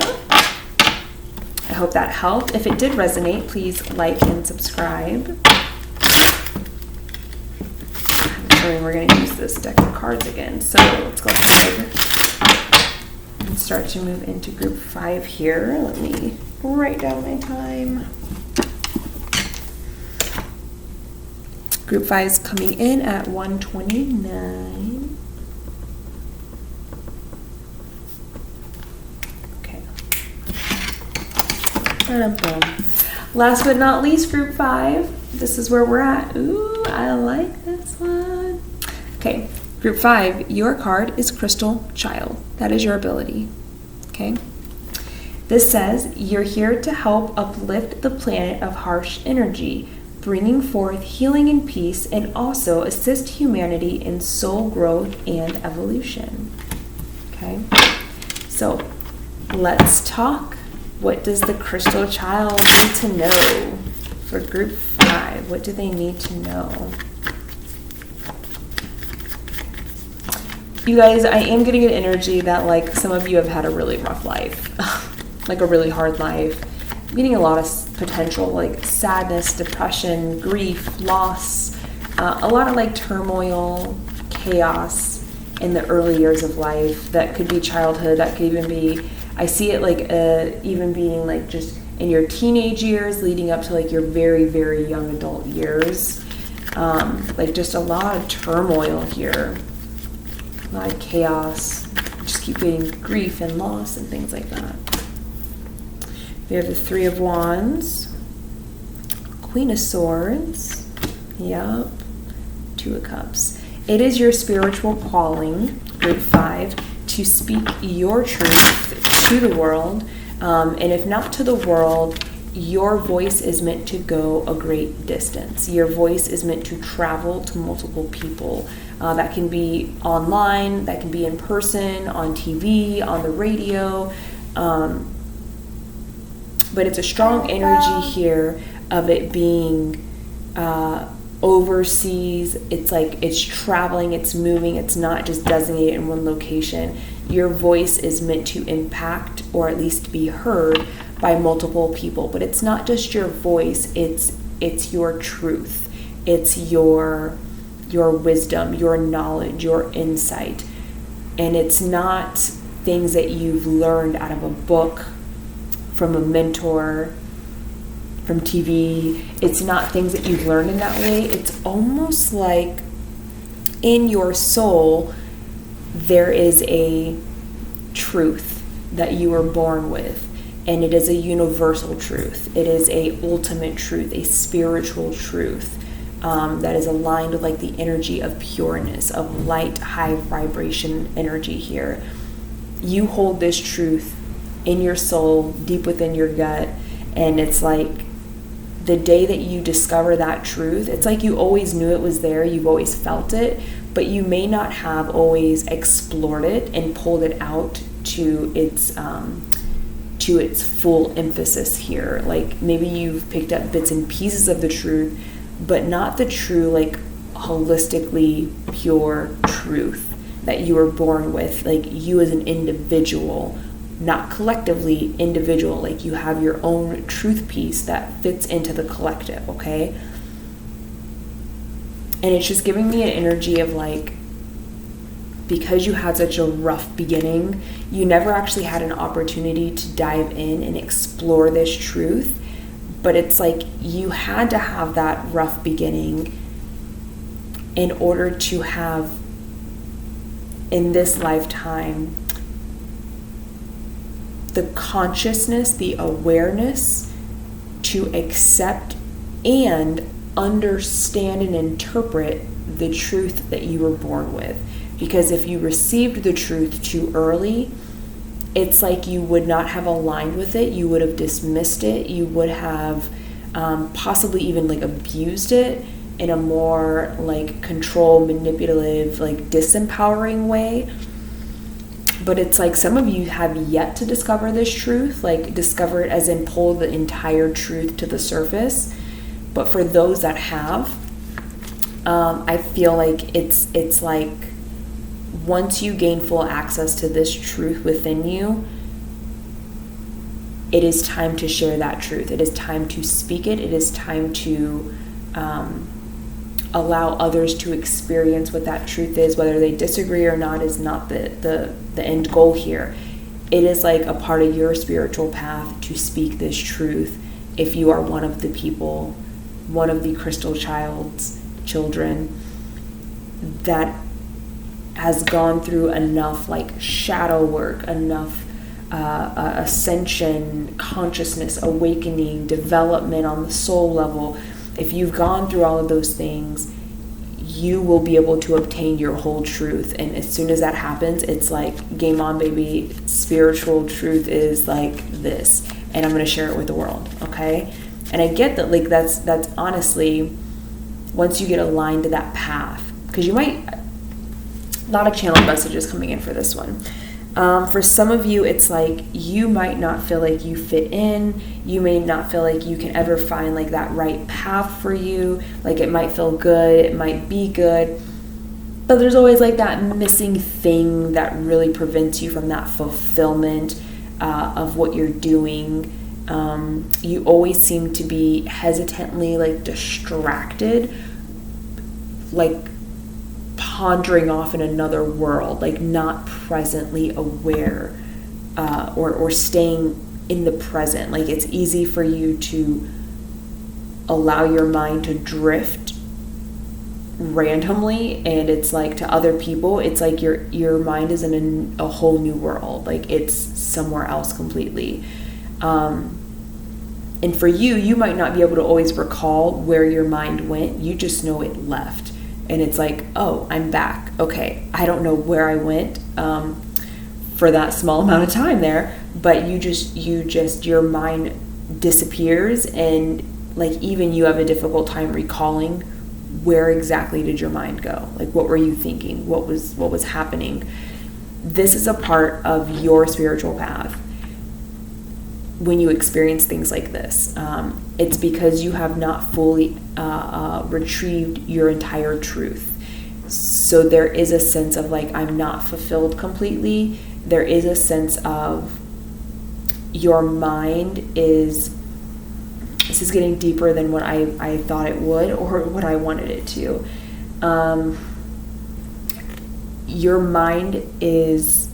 I hope that helped. If it did resonate, please like and subscribe. We're going to use this deck of cards again. So let's go ahead and start to move into group 5 here. Let me write down my time. Group 5 is coming in at 129. Okay. Last but not least, group 5. this is where we're at. Ooh, I like this one. Okay, group 5, your card is Crystal Child. That is your ability. Okay. This says, you're here to help uplift the planet of harsh energy, bringing forth healing and peace, and also assist humanity in soul growth and evolution. Okay, so let's talk. What does the Crystal Child need to know for group 5? What do they need to know? You guys, I am getting an energy that like some of you have had a really rough life. Like a really hard life. I'm getting a lot of potential like sadness, depression, grief, loss, a lot of like turmoil, chaos in the early years of life. That could be childhood, that could even be, I see it like even being like just in your teenage years leading up to like your very, very young adult years. Like just a lot of turmoil here, a lot of chaos. Just keep getting grief and loss and things like that. We have the 3 of Wands, Queen of Swords, yep, 2 of Cups. It is your spiritual calling, group 5, to speak your truth to the world. And if not to the world, your voice is meant to go a great distance. Your voice is meant to travel to multiple people. That can be online, that can be in person, on TV, on the radio. But it's a strong energy here of it being overseas. It's like it's traveling, it's moving, it's not just designated in one location. Your voice is meant to impact or at least be heard by multiple people. But it's not just your voice, it's your truth. It's your wisdom, your knowledge, your insight. And it's not things that you've learned out of a book, from a mentor, from TV. It's not things that you've learned in that way. It's almost like in your soul, there is a truth that you were born with. And it is a universal truth. It is a ultimate truth, a spiritual truth that is aligned with like the energy of pureness, of light, high vibration energy here. You hold this truth in your soul, deep within your gut, and it's like the day that you discover that truth, it's like you always knew it was there, you've always felt it, but you may not have always explored it and pulled it out to its full emphasis here. Like maybe you've picked up bits and pieces of the truth, but not the true, like holistically pure truth that you were born with, like you as an individual, not collectively, individual. Like you have your own truth piece that fits into the collective, okay? And it's just giving me an energy of like, because you had such a rough beginning, you never actually had an opportunity to dive in and explore this truth. But it's like you had to have that rough beginning in order to have, in this lifetime, the consciousness, the awareness to accept and understand and interpret the truth that you were born with. Because if you received the truth too early, it's like you would not have aligned with it, you would have dismissed it, you would have possibly even like abused it in a more like control, manipulative, like disempowering way. But it's like some of you have yet to discover this truth, like discover it as in pull the entire truth to the surface. But for those that have, I feel like it's like once you gain full access to this truth within you, it is time to share that truth. It is time to speak it. It is time to allow others to experience what that truth is. Whether they disagree or not is not the end goal here. It is like a part of your spiritual path to speak this truth if you are one of the people, one of the Crystal Child's children that has gone through enough like shadow work, enough ascension, consciousness, awakening, development on the soul level, if you've gone through all of those things, you will be able to obtain your whole truth. And as soon as that happens, it's like, game on, baby. Spiritual truth is like this, and I'm going to share it with the world. Okay. And I get that, like, that's honestly, once you get aligned to that path, because you might, a lot of channel messages coming in for this one. For some of you, it's like you might not feel like you fit in. You may not feel like you can ever find like that right path for you. Like, it might feel good, it might be good, but there's always like that missing thing that really prevents you from that fulfillment of what you're doing. You always seem to be hesitantly like distracted, like pondering off in another world, like not presently aware, or staying in the present. Like, it's easy for you to allow your mind to drift randomly, and it's like, to other people, it's like your mind is in a whole new world, like it's somewhere else completely. And for you, you might not be able to always recall where your mind went. You just know it left. And it's like, oh, I'm back. Okay, I don't know where I went for that small amount of time there, but your mind disappears, and like, even you have a difficult time recalling where exactly did your mind go? Like, what were you thinking? What was happening? This is a part of your spiritual path. When you experience things like this, it's because you have not fully retrieved your entire truth. So there is a sense of like, I'm not fulfilled completely. There is a sense of your mind is, this is getting deeper than what I thought it would, or what I wanted it to. Your mind is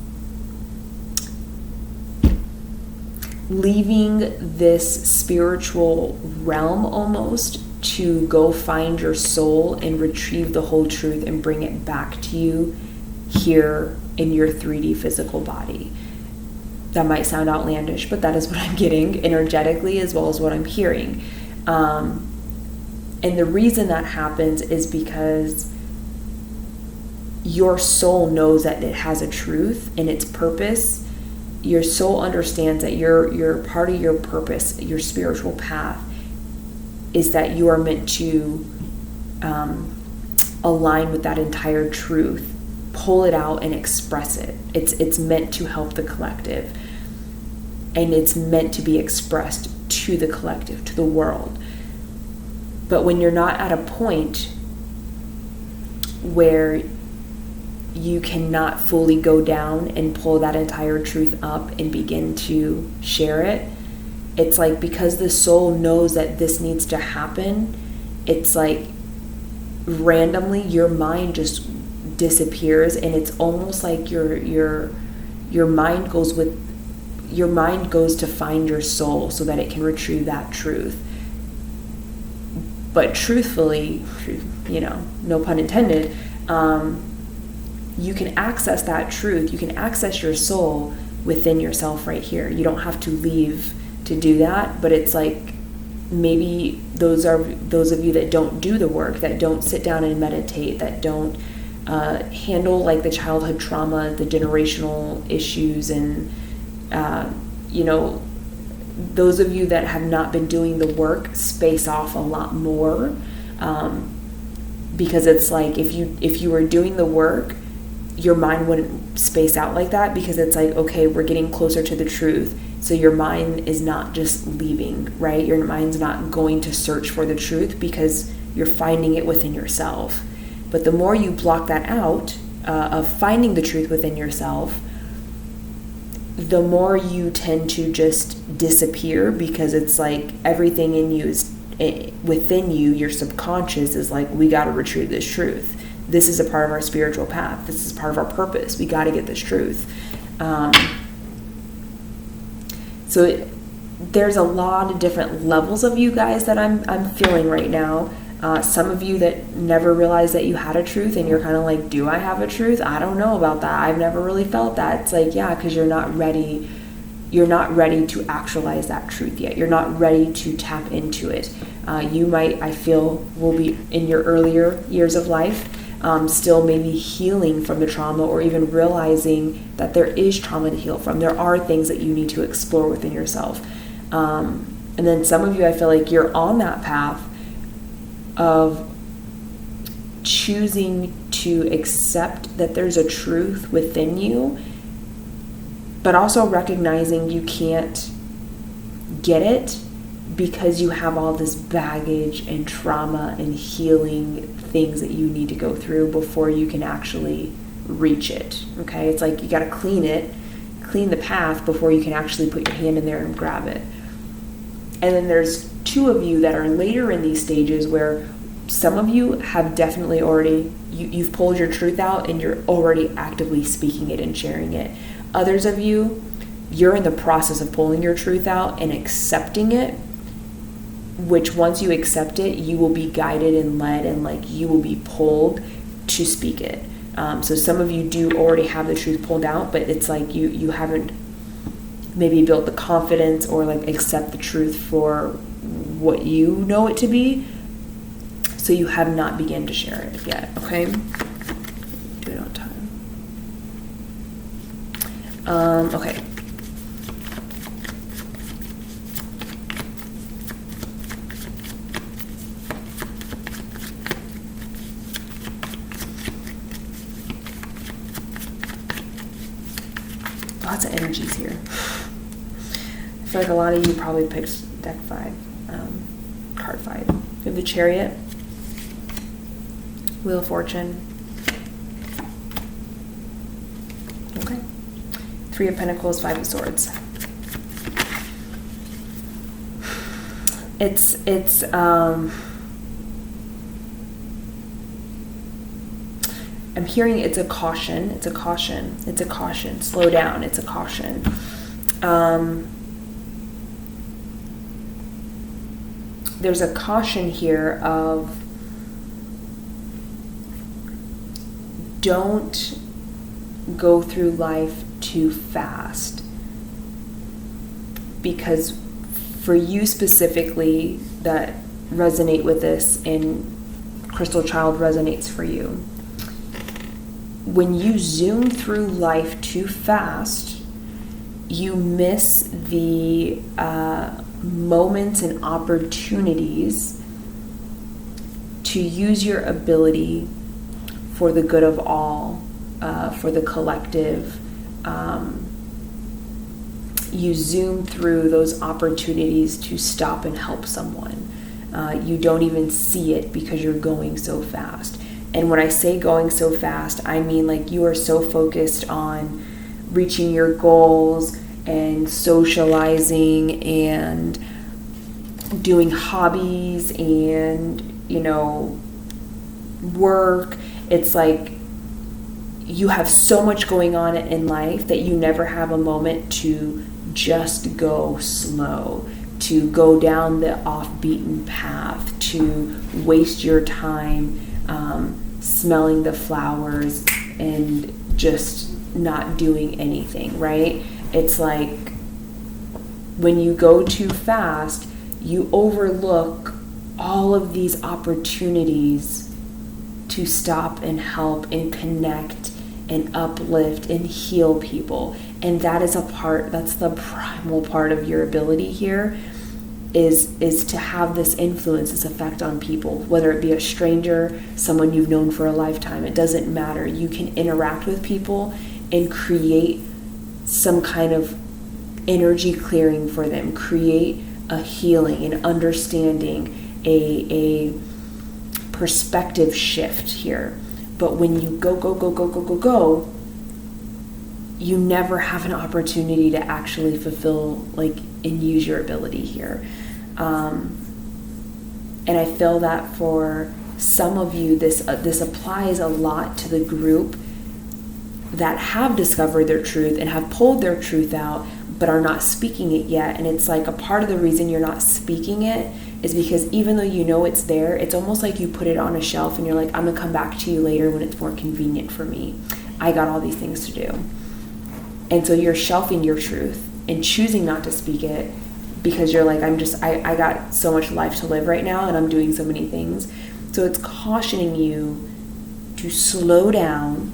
leaving this spiritual realm almost to go find your soul and retrieve the whole truth and bring it back to you here in your 3D physical body. That might sound outlandish, but that is what I'm getting energetically, as well as what I'm hearing. And the reason that happens is because your soul knows that it has a truth and its purpose. Your soul understands that your part of your purpose, your spiritual path, is that you are meant to align with that entire truth, pull it out and express it. It's meant to help the collective, and it's meant to be expressed to the collective, to the world. But when you're not at a point where you cannot fully go down and pull that entire truth up and begin to share it, it's like, because the soul knows that this needs to happen, it's like randomly your mind just disappears, and it's almost like your mind goes to find your soul so that it can retrieve that truth. But truthfully, no pun intended, you can access that truth, you can access your soul within yourself right here. You don't have to leave to do that, but it's like, maybe those of you that don't do the work, that don't sit down and meditate, that don't handle like the childhood trauma, the generational issues, and those of you that have not been doing the work space off a lot more, because it's like, if you were doing the work, your mind wouldn't space out like that, because it's like, okay, we're getting closer to the truth. So your mind is not just leaving, right? Your mind's not going to search for the truth, because you're finding it within yourself. But the more you block that out, of finding the truth within yourself, the more you tend to just disappear, because it's like everything in you is within you, your subconscious is like, we got to retrieve this truth. This is a part of our spiritual path. This is part of our purpose. We got to get this truth. So there's a lot of different levels of you guys that I'm feeling right now. Some of you that never realized that you had a truth, and you're kind of like, do I have a truth? I don't know about that. I've never really felt that. It's like, yeah, because you're not ready you're not ready to actualize that truth yet. You're not ready to tap into it. You might, I feel, will be in your earlier years of life, still maybe healing from the trauma, or even realizing that there is trauma to heal from. There are things that you need to explore within yourself. And then some of you, I feel like you're on that path of choosing to accept that there's a truth within you, but also recognizing you can't get it because you have all this baggage and trauma and healing things that you need to go through before you can actually reach it. Okay? It's like you got to clean the path before you can actually put your hand in there and grab it. And then there's two of you that are later in these stages where some of you have definitely already, you've pulled your truth out and you're already actively speaking it and sharing it. Others of you, you're in the process of pulling your truth out and accepting it, which once you accept it, you will be guided and led, and like you will be pulled to speak it. So some of you do already have the truth pulled out, but it's like you haven't maybe built the confidence or like accept the truth for what you know it to be. So you have not begun to share it yet, okay? Do it on time. Okay. Lots of energies here. I feel like a lot of you probably picked deck 5, card 5. We have the Chariot, Wheel of Fortune. Okay. 3 of Pentacles, 5 of Swords. It's I'm hearing it's a caution. It's a caution. It's a caution. Slow down. It's a caution. There's a caution here of don't go through life too fast, because for you specifically that resonate with this, and Crystal Child resonates for you, when you zoom through life too fast, you miss the moments and opportunities to use your ability for the good of all, for the collective. You zoom through those opportunities to stop and help someone. You don't even see it because you're going so fast. And when I say going so fast, I mean like you are so focused on reaching your goals and socializing and doing hobbies and, work. It's like you have so much going on in life that you never have a moment to just go slow, to go down the off-beaten path, to waste your time smelling the flowers and just not doing anything, right? It's like when you go too fast, you overlook all of these opportunities to stop and help and connect and uplift and heal people. And that is that's the primal part of your ability here, is to have this influence, this effect on people, whether it be a stranger, someone you've known for a lifetime. It doesn't matter. You can interact with people and create some kind of energy clearing for them, create a healing, an understanding, a perspective shift here. But when you go, you never have an opportunity to actually fulfill and use your ability here. And I feel that for some of you, this applies a lot to the group that have discovered their truth and have pulled their truth out, but are not speaking it yet. And it's like a part of the reason you're not speaking it is because even though you know it's there, it's almost like you put it on a shelf and you're like, I'm gonna come back to you later when it's more convenient for me. I got all these things to do. And so you're shelving your truth and choosing not to speak it because you're like, I got so much life to live right now and I'm doing so many things. So it's cautioning you to slow down,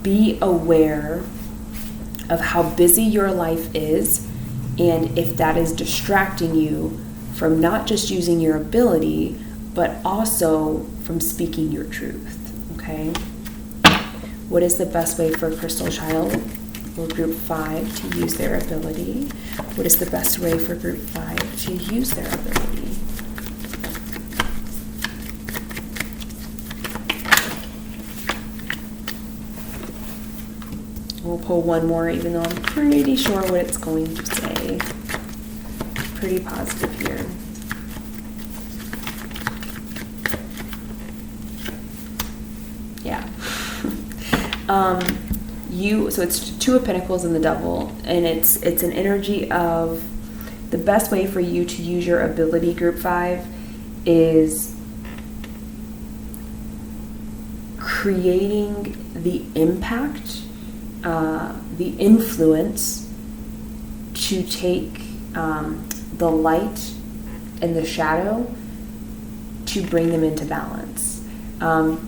be aware of how busy your life is, and if that is distracting you from not just using your ability, but also from speaking your truth, okay? What is the best way for a crystal child or group 5 to use their ability? What is the best way for group 5 to use their ability? We'll pull one more, even though I'm pretty sure what it's going to say. Pretty positive here. Yeah. So it's 2 of Pentacles and the Devil, and it's an energy of the best way for you to use your ability, group 5, is creating the impact, the influence to take the light and the shadow to bring them into balance.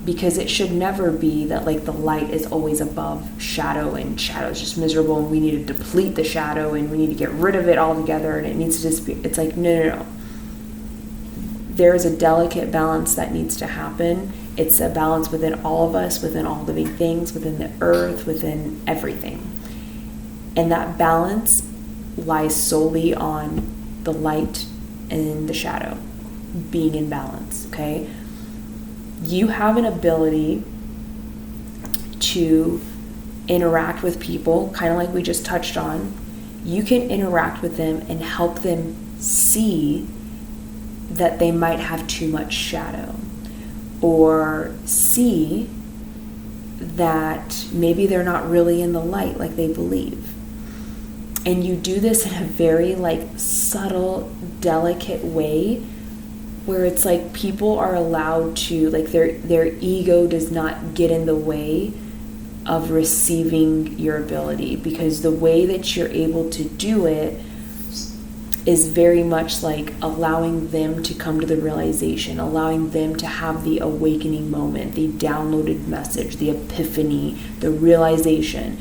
Because it should never be that like the light is always above shadow and shadow is just miserable and we need to deplete the shadow and we need to get rid of it altogether and it needs to just be, it's like, no. There is a delicate balance that needs to happen. It's a balance within all of us, within all living things, within the earth, within everything. And that balance lies solely on the light and the shadow being in balance, okay? You have an ability to interact with people, kind of like we just touched on. You can interact with them and help them see that they might have too much shadow, or see that maybe they're not really in the light like they believe. And you do this in a very like subtle, delicate way where it's like people are allowed to, like their ego does not get in the way of receiving your ability, because the way that you're able to do it is very much like allowing them to come to the realization, allowing them to have the awakening moment, the downloaded message, the epiphany, the realization.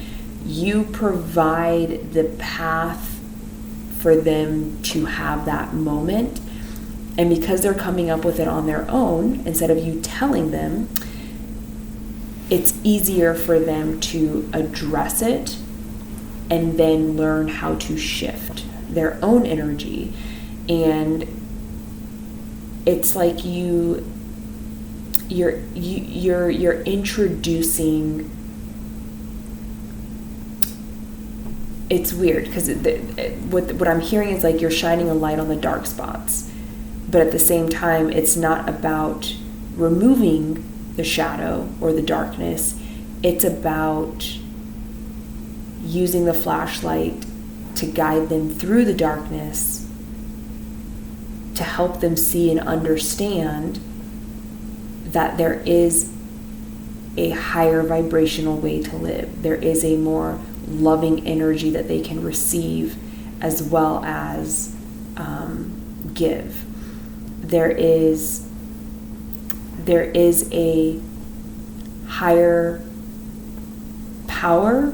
You provide the path for them to have that moment. And because they're coming up with it on their own, instead of you telling them, it's easier for them to address it and then learn how to shift their own energy. And it's like you're introducing. It's weird because what I'm hearing is like you're shining a light on the dark spots. But at the same time, it's not about removing the shadow or the darkness. It's about using the flashlight to guide them through the darkness, to help them see and understand that there is a higher vibrational way to live. There is a more loving energy that they can receive as well as give. There is a higher power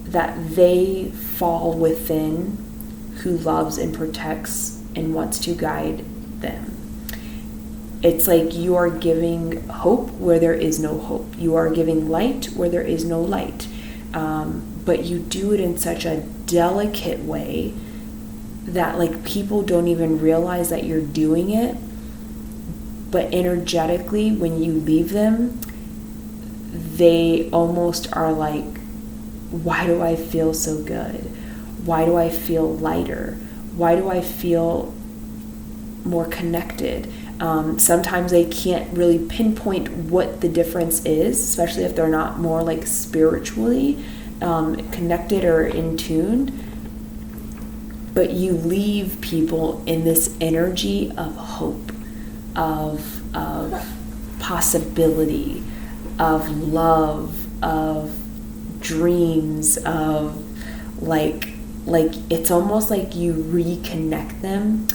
that they fall within, who loves and protects and wants to guide them. It's like you are giving hope where there is no hope. You are giving light where there is no light. But you do it in such a delicate way that like people don't even realize that you're doing it. But energetically, when you leave them, they almost are like, why do I feel so good? Why do I feel lighter? Why do I feel more connected? Sometimes they can't really pinpoint what the difference is, especially if they're not more like spiritually connected or in tune. But you leave people in this energy of hope, of possibility, of love, of dreams of like it's almost like you reconnect them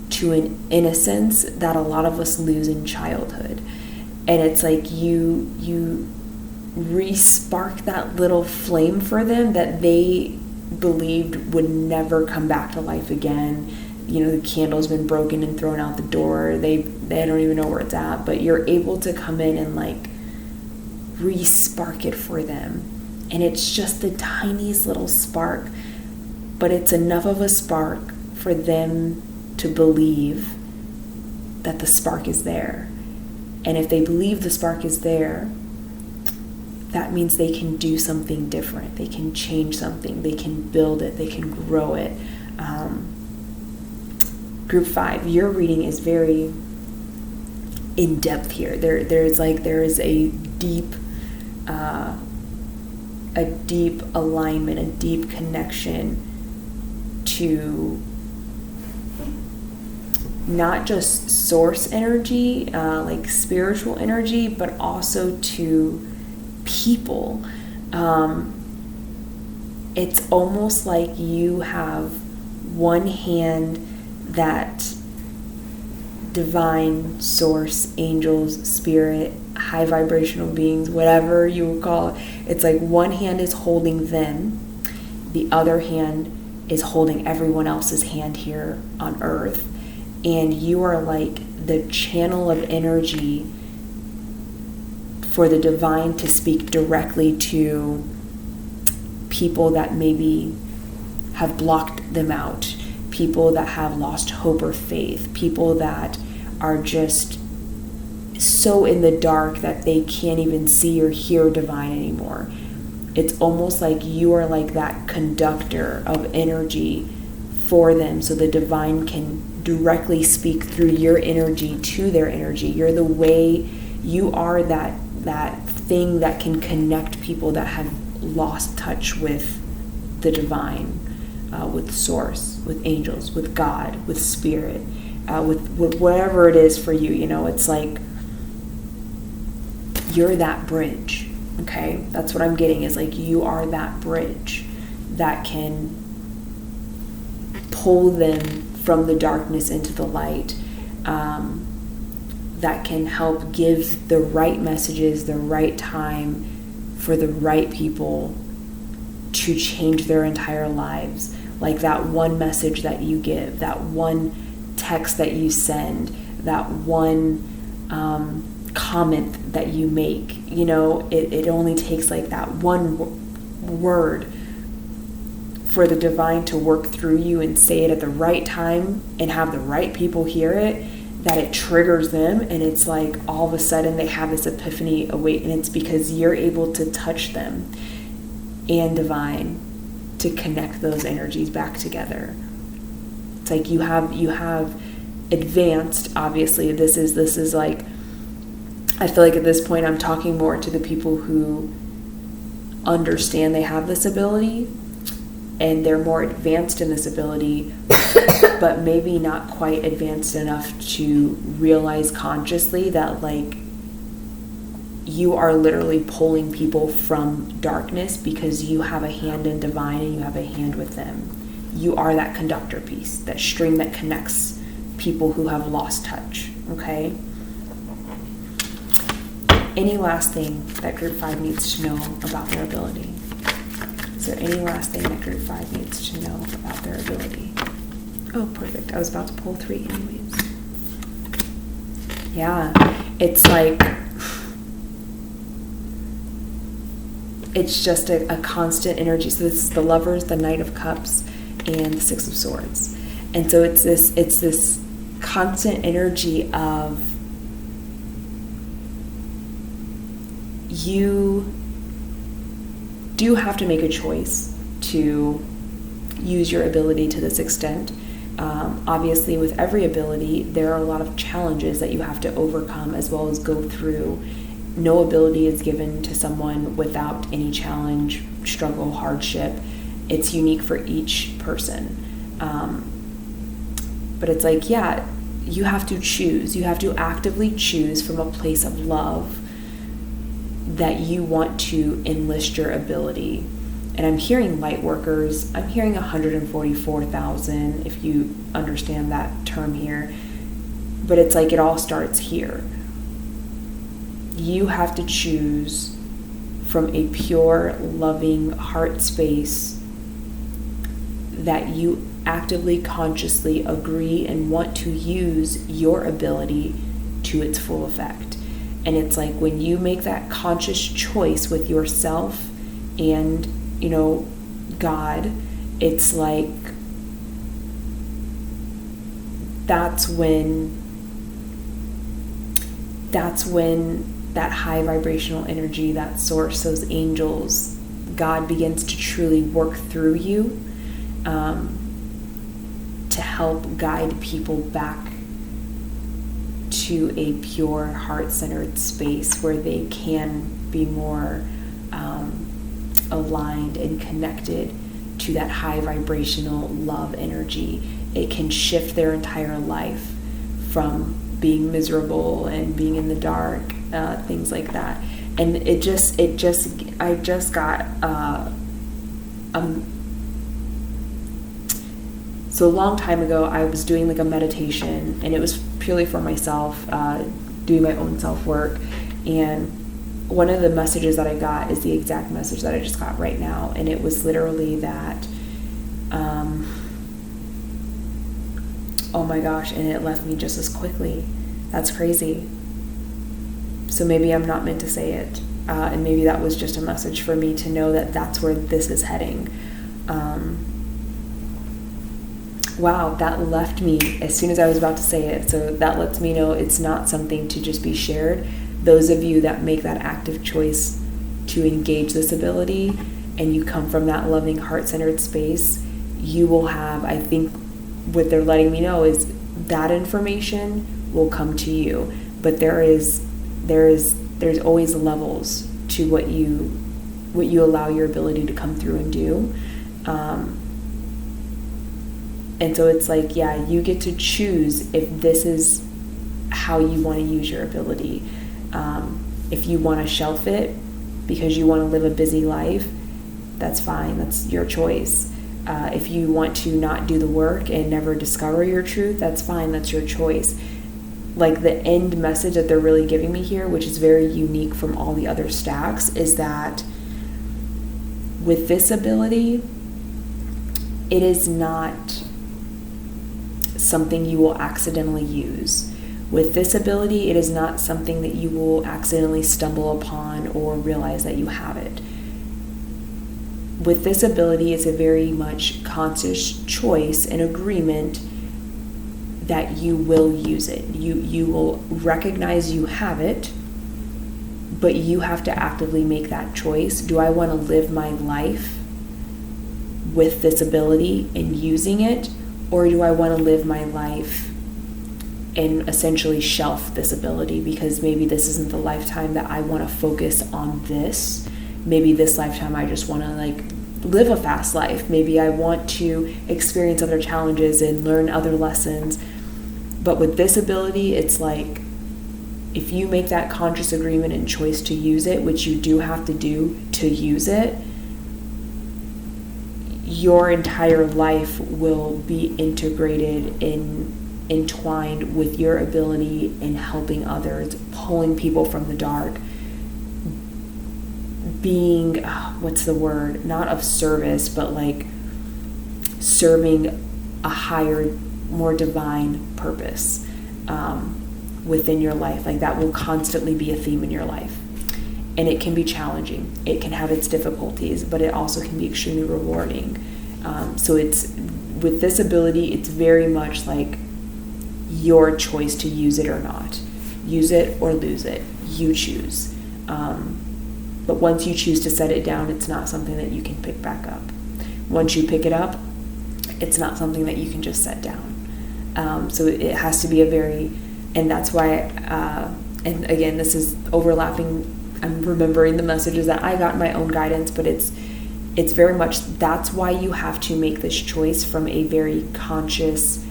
to an innocence that a lot of us lose in childhood. And it's like you re-spark that little flame for them that they believed would never come back to life again. The candle's been broken and thrown out the door. They don't even know where it's at, but you're able to come in and like re-spark it for them. And it's just the tiniest little spark, but it's enough of a spark for them to believe that the spark is there. And if they believe the spark is there, that means they can do something different. They can change something. They can build it. They can grow it. Group 5, your reading is very in depth here. There is a deep alignment, a deep connection to not just source energy, like spiritual energy, but also to people. It's almost like you have one hand that divine source, angels, spirit, high vibrational beings, whatever you would call it. It's like one hand is holding them, the other hand is holding everyone else's hand here on earth, and you are like the channel of energy for the divine to speak directly to people that maybe have blocked them out, people that have lost hope or faith, people that are just so in the dark that they can't even see or hear divine anymore. It's almost like you are like that conductor of energy for them, so the divine can directly speak through your energy to their energy. You're the way, you are that thing that can connect people that have lost touch with the divine, with source, with angels, with God, with spirit, with whatever it is for you. It's like you're that bridge. Okay, that's what I'm getting, is like you are that bridge that can pull them from the darkness into the light, that can help give the right messages, the right time for the right people to change their entire lives. Like that one message that you give, that one text that you send, that one comment that you make, it only takes like that one word for the divine to work through you and say it at the right time and have the right people hear it, that it triggers them, and it's like all of a sudden they have this epiphany awake, and it's because you're able to touch them and divine to connect those energies back together. It's like you have advanced. Obviously this is like, I feel like at this point I'm talking more to the people who understand they have this ability and they're more advanced in this ability, but maybe not quite advanced enough to realize consciously that like you are literally pulling people from darkness because you have a hand in divine and you have a hand with them. You are that conductor piece, that string that connects people who have lost touch, okay? Any last thing that Group 5 needs to know about their ability? Is there any last thing that Group 5 needs to know about their ability? Oh, perfect. I was about to pull 3 anyways. Yeah, it's like, it's just a constant energy. So this is the Lovers, the Knight of Cups, and the Six of Swords. And so it's this constant energy of you do have to make a choice to use your ability to this extent. Obviously, with every ability, there are a lot of challenges that you have to overcome as well as go through. No ability is given to someone without any challenge, struggle, hardship. It's unique for each person. But it's like, yeah, you have to choose. You have to actively choose from a place of love that you want to enlist your ability. And I'm hearing light workers, I'm hearing 144,000, if you understand that term here. But it's like it all starts here. You have to choose from a pure, loving heart space that you actively, consciously agree and want to use your ability to its full effect. And it's like when you make that conscious choice with yourself and, God, it's like that's when that high vibrational energy, that source, those angels, God begins to truly work through you to help guide people back to a pure, heart-centered space where they can be more aligned and connected to that high vibrational love energy. It can shift their entire life from being miserable and being in the dark, things like that. And I just got so a long time ago I was doing like a meditation, and it was purely for myself, doing my own self-work, and one of the messages that I got is the exact message that I just got right now, and it was literally that oh my gosh, and it left me just as quickly. That's crazy. So maybe I'm not meant to say it, and maybe that was just a message for me to know that that's where this is heading. Wow, that left me as soon as I was about to say it. So that lets me know it's not something to just be shared. Those of you that make that active choice to engage this ability and you come from that loving, heart-centered space, you will have, I think what they're letting me know is that information will come to you. But there's always levels to what you allow your ability to come through and do. And so it's like, yeah, you get to choose if this is how you want to use your ability. If you want to shelf it because you want to live a busy life, that's fine. That's your choice. If you want to not do the work and never discover your truth, that's fine. That's your choice. Like the end message that they're really giving me here, which is very unique from all the other stacks, is that with this ability, it is not something you will accidentally use. With this ability, it is not something that you will accidentally stumble upon or realize that you have it. With this ability, it's a very much conscious choice and agreement that you will use it. You will recognize you have it, but you have to actively make that choice. Do I want to live my life with this ability and using it, or do I want to live my life and essentially shelf this ability because maybe this isn't the lifetime that I want to focus on this. Maybe this lifetime I just want to live a fast life. Maybe I want to experience other challenges and learn other lessons. But with this ability, it's like if you make that conscious agreement and choice to use it, which you do have to do to use it, your entire life will be integrated and entwined with your ability in helping others, pulling people from the dark, being, what's the word? Not of service, but serving a higher, more divine purpose within your life. That will constantly be a theme in your life. And it can be challenging. It can have its difficulties, but it also can be extremely rewarding. So it's, with this ability, it's very much like your choice to use it or not. Use it or lose it. You choose. But once you choose to set it down, it's not something that you can pick back up. Once you pick it up, it's not something that you can just set down. So it has to be and that's why, and again, this is overlapping. I'm remembering the messages that I got in my own guidance, but it's very much, that's why you have to make this choice from a very conscious,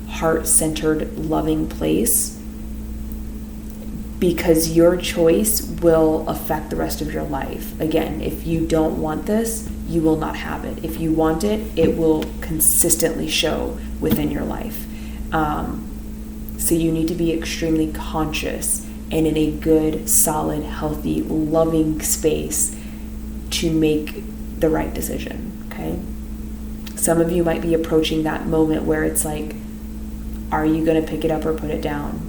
heart-centered, loving place, because your choice will affect the rest of your life. Again, if you don't want this, you will not have it. If you want it, it will consistently show within your life. So you need to be extremely conscious and in a good, solid, healthy, loving space to make the right decision, okay? Some of you might be approaching that moment where it's like, are you going to pick it up or put it down?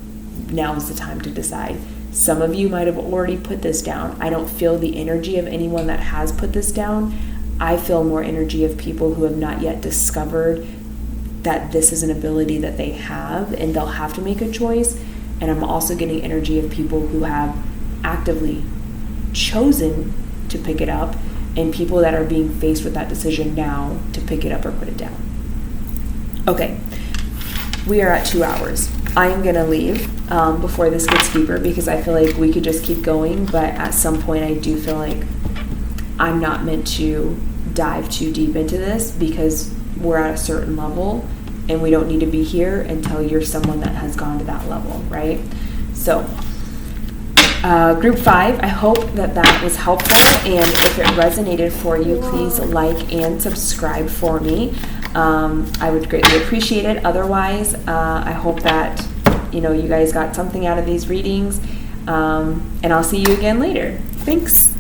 Now's the time to decide. Some of you might have already put this down. I don't feel the energy of anyone that has put this down. I feel more energy of people who have not yet discovered that this is an ability that they have and they'll have to make a choice. And I'm also getting energy of people who have actively chosen to pick it up and people that are being faced with that decision now to pick it up or put it down. Okay, we are at 2 hours. I am going to leave before this gets deeper because I feel like we could just keep going, but at some point I do feel like I'm not meant to dive too deep into this because we're at a certain level and we don't need to be here until you're someone that has gone to that level, right? So group 5, I hope that was helpful, and if it resonated for you, please like and subscribe for me. I would greatly appreciate it. Otherwise, I hope that you guys got something out of these readings, and I'll see you again later. Thanks.